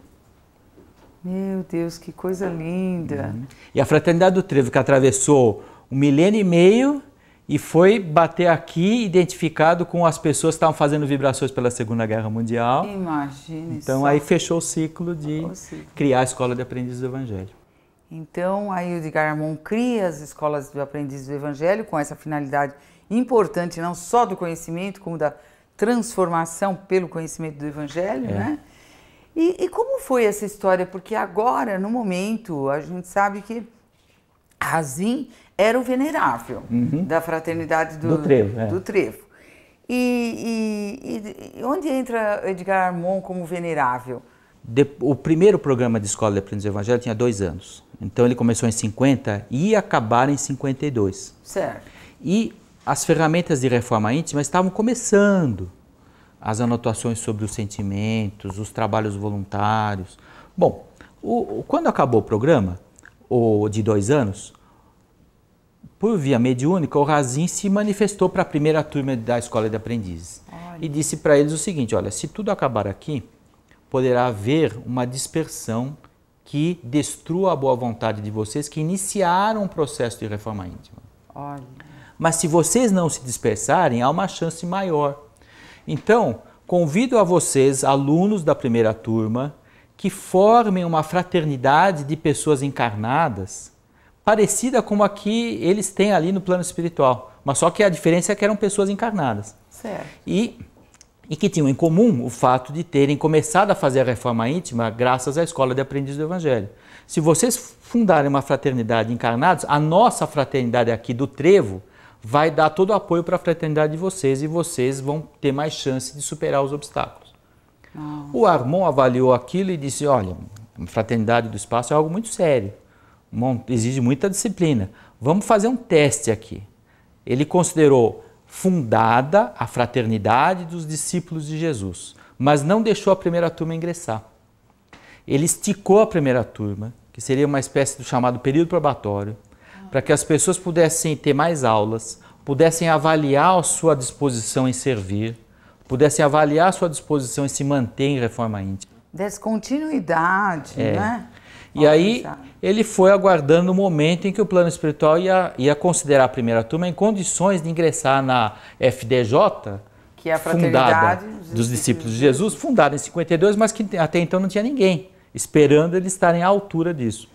Meu Deus, que coisa linda. E a Fraternidade do Trevo, que atravessou 1,5 milênio e foi bater aqui, identificado com as pessoas que estavam fazendo vibrações pela Segunda Guerra Mundial. Imagine. Então aí fechou o ciclo de criar a Escola de Aprendizes do Evangelho. Então aí o Edgar Armon cria as escolas de aprendizes do Evangelho com essa finalidade importante, não só do conhecimento, como da transformação pelo conhecimento do Evangelho, né? E como foi essa história? Porque agora, no momento, a gente sabe que Razin era o venerável da Fraternidade do Trevo. E onde entra Edgar Armon como venerável? O primeiro programa de Escola de Aprendizes do Evangelho tinha 2 anos. Então ele começou em 50 e ia acabar em 52. Certo. E as ferramentas de reforma íntima estavam começando. As anotações sobre os sentimentos, os trabalhos voluntários. Bom, quando acabou o programa, de 2 anos, por via mediúnica, o Razin se manifestou para a primeira turma da Escola de Aprendizes. Olha. E disse para eles o seguinte, olha, se tudo acabar aqui, poderá haver uma dispersão que destrua a boa vontade de vocês que iniciaram um processo de reforma íntima. Olha. Mas se vocês não se dispersarem, há uma chance maior. Então, convido a vocês, alunos da primeira turma, que formem uma fraternidade de pessoas encarnadas, parecida com a que eles têm ali no plano espiritual. Mas só que a diferença é que eram pessoas encarnadas. Certo. E que tinham em comum o fato de terem começado a fazer a reforma íntima graças à Escola de Aprendizes do Evangelho. Se vocês fundarem uma fraternidade encarnados, a nossa fraternidade aqui do Trevo vai dar todo o apoio para a fraternidade de vocês e vocês vão ter mais chance de superar os obstáculos. O Armon avaliou aquilo e disse, olha, a fraternidade do espaço é algo muito sério, exige muita disciplina. Vamos fazer um teste aqui. Ele considerou fundada a fraternidade dos discípulos de Jesus, mas não deixou a primeira turma ingressar. Ele esticou a primeira turma, que seria uma espécie do chamado período probatório, para que as pessoas pudessem ter mais aulas, pudessem avaliar a sua disposição em servir, pudessem avaliar a sua disposição em se manter em reforma íntima. Desse continuidade, né? E aí ele foi aguardando o momento em que o plano espiritual ia considerar a primeira turma em condições de ingressar na FDJ, que é a Fraternidade dos Discípulos de Jesus, fundada em 52, mas que até então não tinha ninguém, esperando eles estarem à altura disso.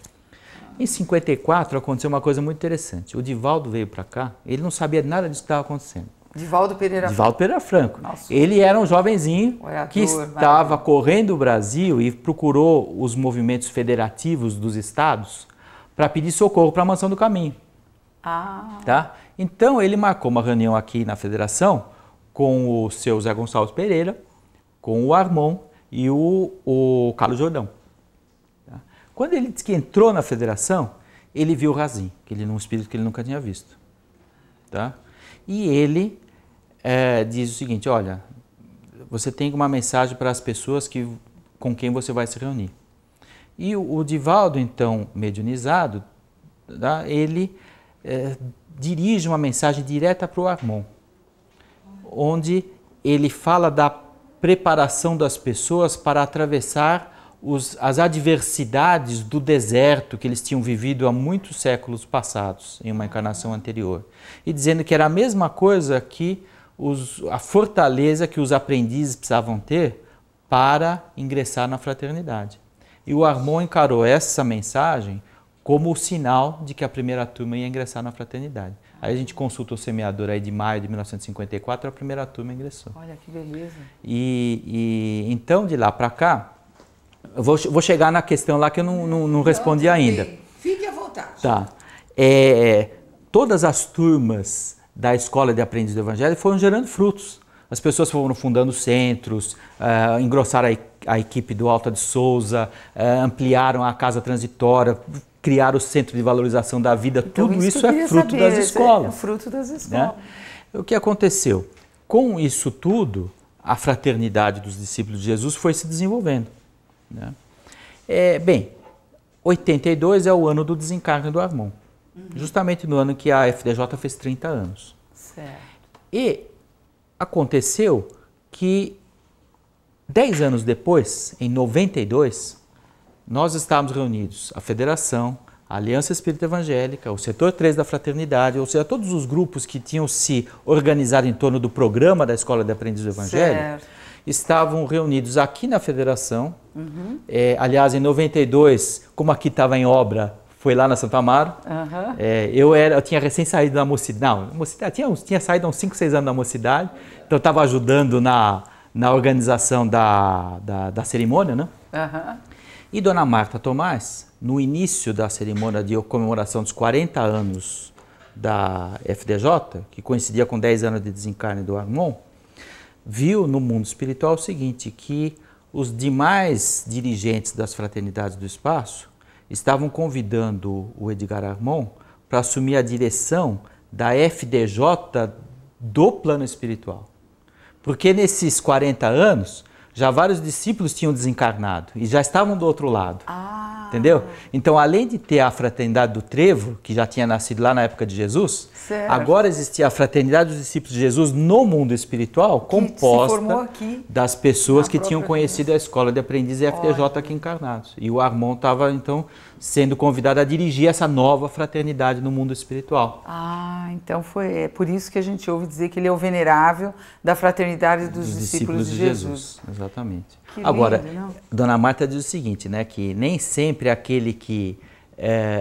Em 54 aconteceu uma coisa muito interessante. O Divaldo veio para cá, ele não sabia nada disso que estava acontecendo. Divaldo Pereira Franco. Nossa. Ele era um jovenzinho que estava correndo o Brasil e procurou os movimentos federativos dos estados para pedir socorro para a Mansão do Caminho. Tá? Então ele marcou uma reunião aqui na federação com o seu Zé Gonçalves Pereira, com o Armon e o Carlos Jordão. Quando ele disse que entrou na federação, ele viu o Razin, um espírito que ele nunca tinha visto. Tá? E ele diz o seguinte, olha, você tem uma mensagem para as pessoas com quem você vai se reunir. E o Divaldo, então, mediunizado, tá? Ele dirige uma mensagem direta para o Armon, onde ele fala da preparação das pessoas para atravessar as adversidades do deserto que eles tinham vivido há muitos séculos passados, em uma encarnação anterior. E dizendo que era a mesma coisa que a fortaleza que os aprendizes precisavam ter para ingressar na fraternidade. E o Armon encarou essa mensagem como o sinal de que a primeira turma ia ingressar na fraternidade. Aí a gente consulta o semeador aí de maio de 1954, a primeira turma ingressou. Olha que beleza. E então, de lá para cá, eu vou chegar na questão lá que eu não respondi ainda. Fique à vontade. Tá. Todas as turmas da Escola de Aprendizes do Evangelho foram gerando frutos. As pessoas foram fundando centros, engrossaram a equipe do Alta de Souza, ampliaram a casa transitória, criaram o Centro de Valorização da Vida. Então, tudo isso é fruto das escolas. É fruto das escolas. Né? O que aconteceu? Com isso tudo, a fraternidade dos discípulos de Jesus foi se desenvolvendo. Né? 82 é o ano do desencarne do Armon, justamente no ano que a FDJ fez 30 anos. Certo. E aconteceu que 10 anos depois, em 92, nós estávamos reunidos, a Federação, a Aliança Espírita Evangélica, o Setor 3 da Fraternidade, ou seja, todos os grupos que tinham se organizado em torno do programa da Escola de Aprendiz do Evangelho, Certo. estavam reunidos aqui na Federação. Aliás, em 92, como aqui estava em obra, foi lá na Santo Amaro. Eu tinha recém saído da mocidade, tinha saído há uns 5, 6 anos da mocidade, então eu estava ajudando na organização da cerimônia, né? E Dona Marta Tomás, no início da cerimônia de comemoração dos 40 anos da FDJ, que coincidia com 10 anos de desencarne do Armon, viu no mundo espiritual o seguinte, que os demais dirigentes das fraternidades do espaço estavam convidando o Edgar Armon para assumir a direção da FDJ do plano espiritual. Porque nesses 40 anos, já vários discípulos tinham desencarnado e já estavam do outro lado. Entendeu? Então, além de ter a Fraternidade do Trevo, que já tinha nascido lá na época de Jesus, certo. Agora existia a Fraternidade dos Discípulos de Jesus no mundo espiritual, composta das pessoas que tinham conhecido a Escola de Aprendiz e a FDJ aqui encarnados. E o Armon estava, então, sendo convidado a dirigir essa nova fraternidade no mundo espiritual. Então é por isso que a gente ouve dizer que ele é o venerável da Fraternidade dos Discípulos de Jesus. Exatamente. Que Agora, lindo, não? Dona Marta diz o seguinte, né, que nem sempre aquele que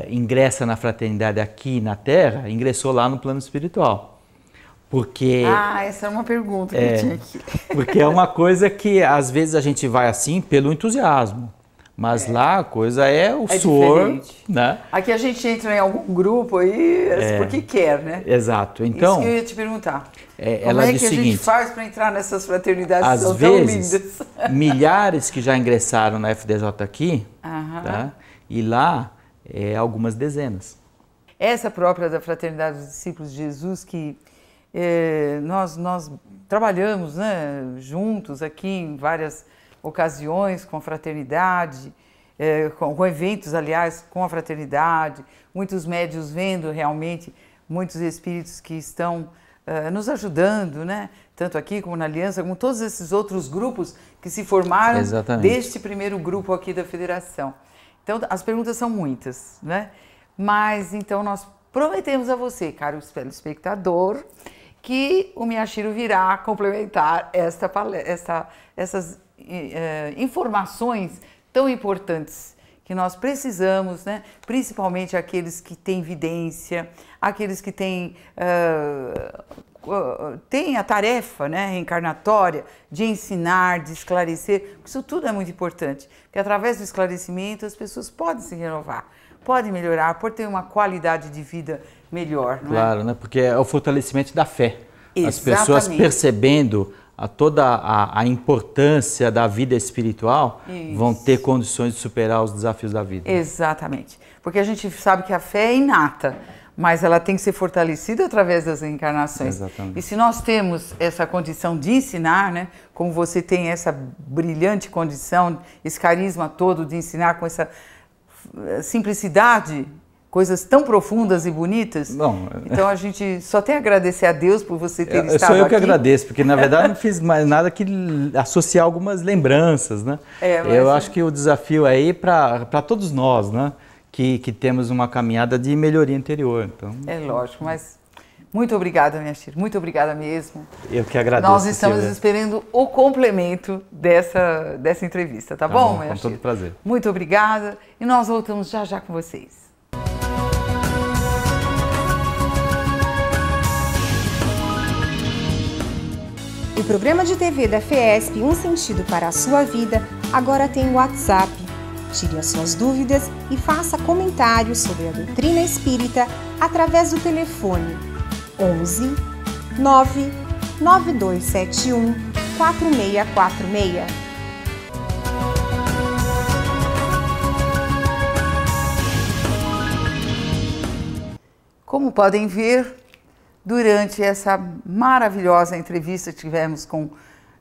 ingressa na fraternidade aqui na Terra, ingressou lá no plano espiritual. Porque... essa é uma pergunta que eu tinha aqui. Porque é uma coisa que às vezes a gente vai assim pelo entusiasmo. Mas lá a coisa é o suor, diferente. Né? Aqui a gente entra em algum grupo aí porque quer, né? Exato. Então, isso que eu ia te perguntar. Como ela é diz que a o seguinte, gente faz para entrar nessas fraternidades que às são vezes, tão lindas? milhares que já ingressaram na FDJ aqui, tá? E lá algumas dezenas. Essa própria da Fraternidade dos Discípulos de Jesus que nós trabalhamos, né, juntos aqui em várias ocasiões com a fraternidade, com eventos, aliás, com a fraternidade, muitos médios vendo realmente muitos espíritos que estão nos ajudando, né? Tanto aqui como na Aliança, como todos esses outros grupos que se formaram deste primeiro grupo aqui da Federação. Então, as perguntas são muitas, né? Mas, então, nós prometemos a você, caro telespectador, que o Miyashiro virá complementar essas informações tão importantes que nós precisamos, né? Principalmente aqueles que têm vidência, aqueles que têm a tarefa, né, reencarnatória de ensinar, de esclarecer. Isso tudo é muito importante, porque através do esclarecimento as pessoas podem se renovar, podem melhorar, podem ter uma qualidade de vida melhor. Não claro, né? Porque é o fortalecimento da fé. Exatamente. As pessoas percebendo toda a importância da vida espiritual vão ter condições de superar os desafios da vida. Exatamente. Porque a gente sabe que a fé é inata, mas ela tem que ser fortalecida através das reencarnações. Exatamente. E se nós temos essa condição de ensinar, né, como você tem essa brilhante condição, esse carisma todo de ensinar com essa simplicidade, coisas tão profundas e bonitas. Bom, então a gente só tem a agradecer a Deus por você ter estado aqui. Sou eu que agradeço, porque na verdade não fiz mais nada que associar algumas lembranças, né? Eu acho que o desafio aí para todos nós, né? Que temos uma caminhada de melhoria interior. Então... É lógico, mas muito obrigada, Miyashiro, muito obrigada mesmo. Eu que agradeço. Nós estamos esperando o complemento dessa entrevista, tá bom, Miyashiro? Com todo prazer. Muito obrigada e nós voltamos já já com vocês. O programa de TV da FESP Um Sentido para a Sua Vida agora tem o WhatsApp. Tire as suas dúvidas e faça comentários sobre a doutrina espírita através do telefone 11 99271 4646. Como podem ver, durante essa maravilhosa entrevista que tivemos com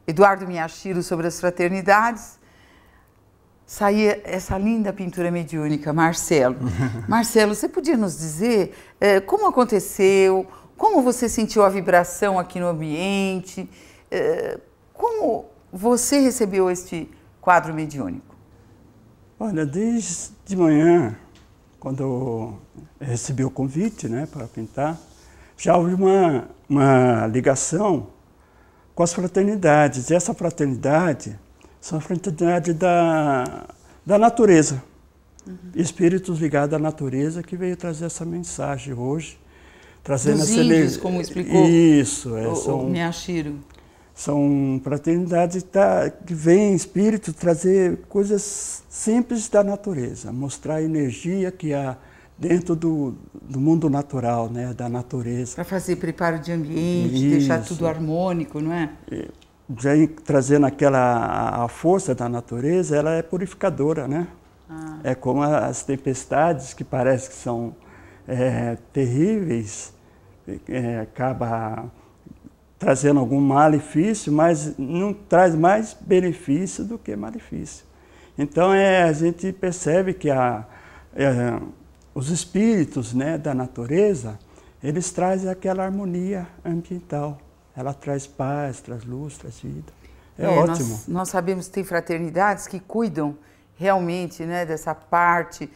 Eduardo Miyashiro sobre as fraternidades, saía essa linda pintura mediúnica, Marcelo. Marcelo, você podia nos dizer como aconteceu, como você sentiu a vibração aqui no ambiente, como você recebeu este quadro mediúnico? Olha, desde de manhã, quando eu recebi o convite, né, para pintar, já houve uma ligação com as fraternidades. E essa fraternidade são a fraternidade da natureza. Espíritos ligados à natureza que veio trazer essa mensagem hoje. Trazendo dos essa índios, como explicou isso, o Miyashiro. São fraternidades que vêm espírito trazer coisas simples da natureza, mostrar a energia que há dentro do mundo natural, né, da natureza. Para fazer preparo de ambiente, deixar tudo harmônico, não é? Já trazendo a força da natureza, ela é purificadora, né? É como as tempestades que parece que são terríveis, acaba trazendo algum malefício, mas não traz mais benefício do que malefício. Então a gente percebe que os espíritos, né, da natureza, eles trazem aquela harmonia ambiental. Ela traz paz, traz luz, traz vida. É ótimo. Nós sabemos que tem fraternidades que cuidam realmente, né, dessa parte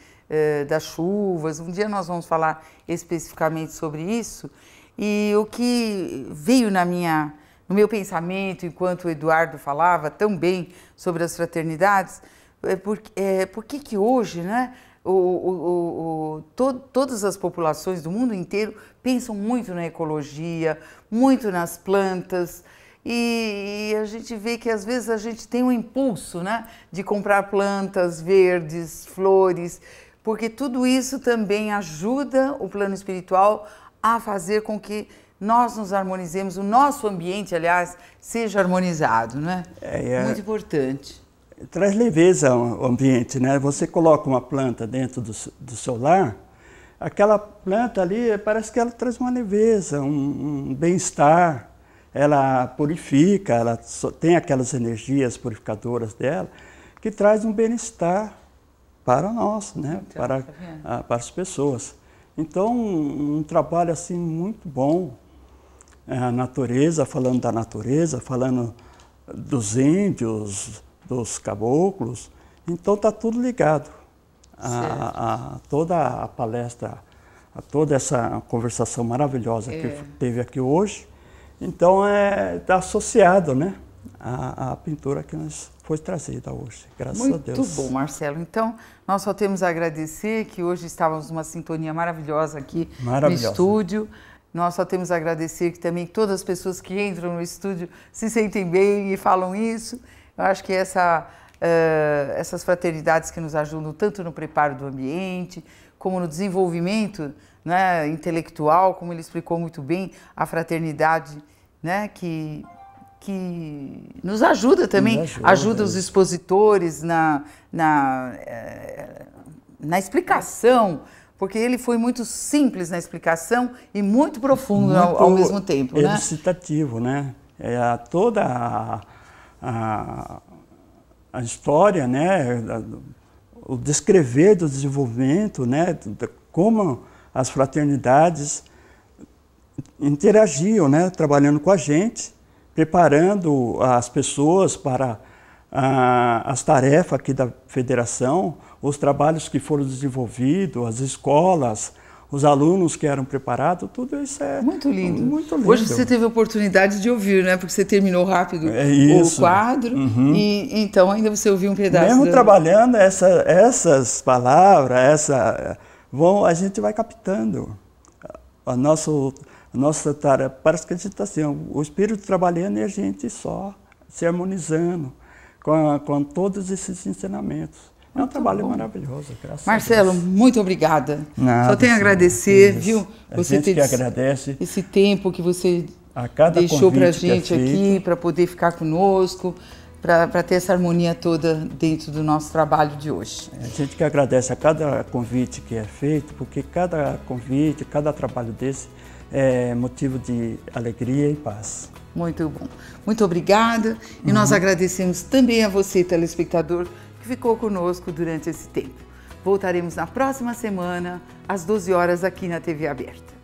das chuvas. Um dia nós vamos falar especificamente sobre isso. E o que veio no meu pensamento, enquanto o Eduardo falava tão bem sobre as fraternidades, por que hoje, né, todas as populações do mundo inteiro pensam muito na ecologia, muito nas plantas, e a gente vê que às vezes a gente tem um impulso, né, de comprar plantas verdes, flores, porque tudo isso também ajuda o plano espiritual a fazer com que nós nos harmonizemos, o nosso ambiente, aliás, seja harmonizado, né? Muito importante. Traz leveza ao ambiente, né? Você coloca uma planta dentro do seu lar, aquela planta ali parece que ela traz uma leveza, um bem-estar, ela purifica, ela tem aquelas energias purificadoras dela, que traz um bem-estar para nós, né? Para as pessoas. Então, um trabalho assim muito bom, a natureza, falando da natureza, falando dos índios, dos caboclos, então está tudo ligado a toda a palestra, a toda essa conversação maravilhosa que teve aqui hoje. Então, está associado, né, à pintura que nos foi trazida hoje, graças a Deus. Muito bom, Marcelo. Então, nós só temos a agradecer que hoje estávamos numa sintonia maravilhosa aqui no estúdio. Nós só temos a agradecer que também todas as pessoas que entram no estúdio se sentem bem e falam isso. Eu acho que essas fraternidades que nos ajudam tanto no preparo do ambiente, como no desenvolvimento, né, intelectual, como ele explicou muito bem, a fraternidade, né, que nos ajuda também, ajuda os expositores na explicação, porque ele foi muito simples na explicação e muito profundo ao mesmo tempo. Elucidativo, né? Toda a história, né? O descrever do desenvolvimento, né? Como as fraternidades interagiam, né? Trabalhando com a gente, preparando as pessoas para as tarefas aqui da federação, os trabalhos que foram desenvolvidos, as escolas, os alunos que eram preparados, tudo isso é muito lindo. Muito lindo. Hoje você teve a oportunidade de ouvir, né? Porque você terminou rápido o quadro, e então ainda você ouviu um pedaço. Mesmo trabalhando essas palavras, a gente vai captando. A nossa tarefa, parece que a gente está assim, o espírito trabalhando e a gente só se harmonizando com todos esses ensinamentos. É um trabalho maravilhoso, graças Marcelo, a Deus. muito obrigada. Nada, só tenho a agradecer, viu? Você que agradece esse tempo que você deixou para a gente aqui, para poder ficar conosco, para ter essa harmonia toda dentro do nosso trabalho de hoje. A gente que agradece a cada convite que é feito, porque cada convite, cada trabalho desse é motivo de alegria e paz. Muito bom. Muito obrigada. E nós agradecemos também a você, telespectador, que ficou conosco durante esse tempo. Voltaremos na próxima semana, às 12 horas, aqui na TV Aberta.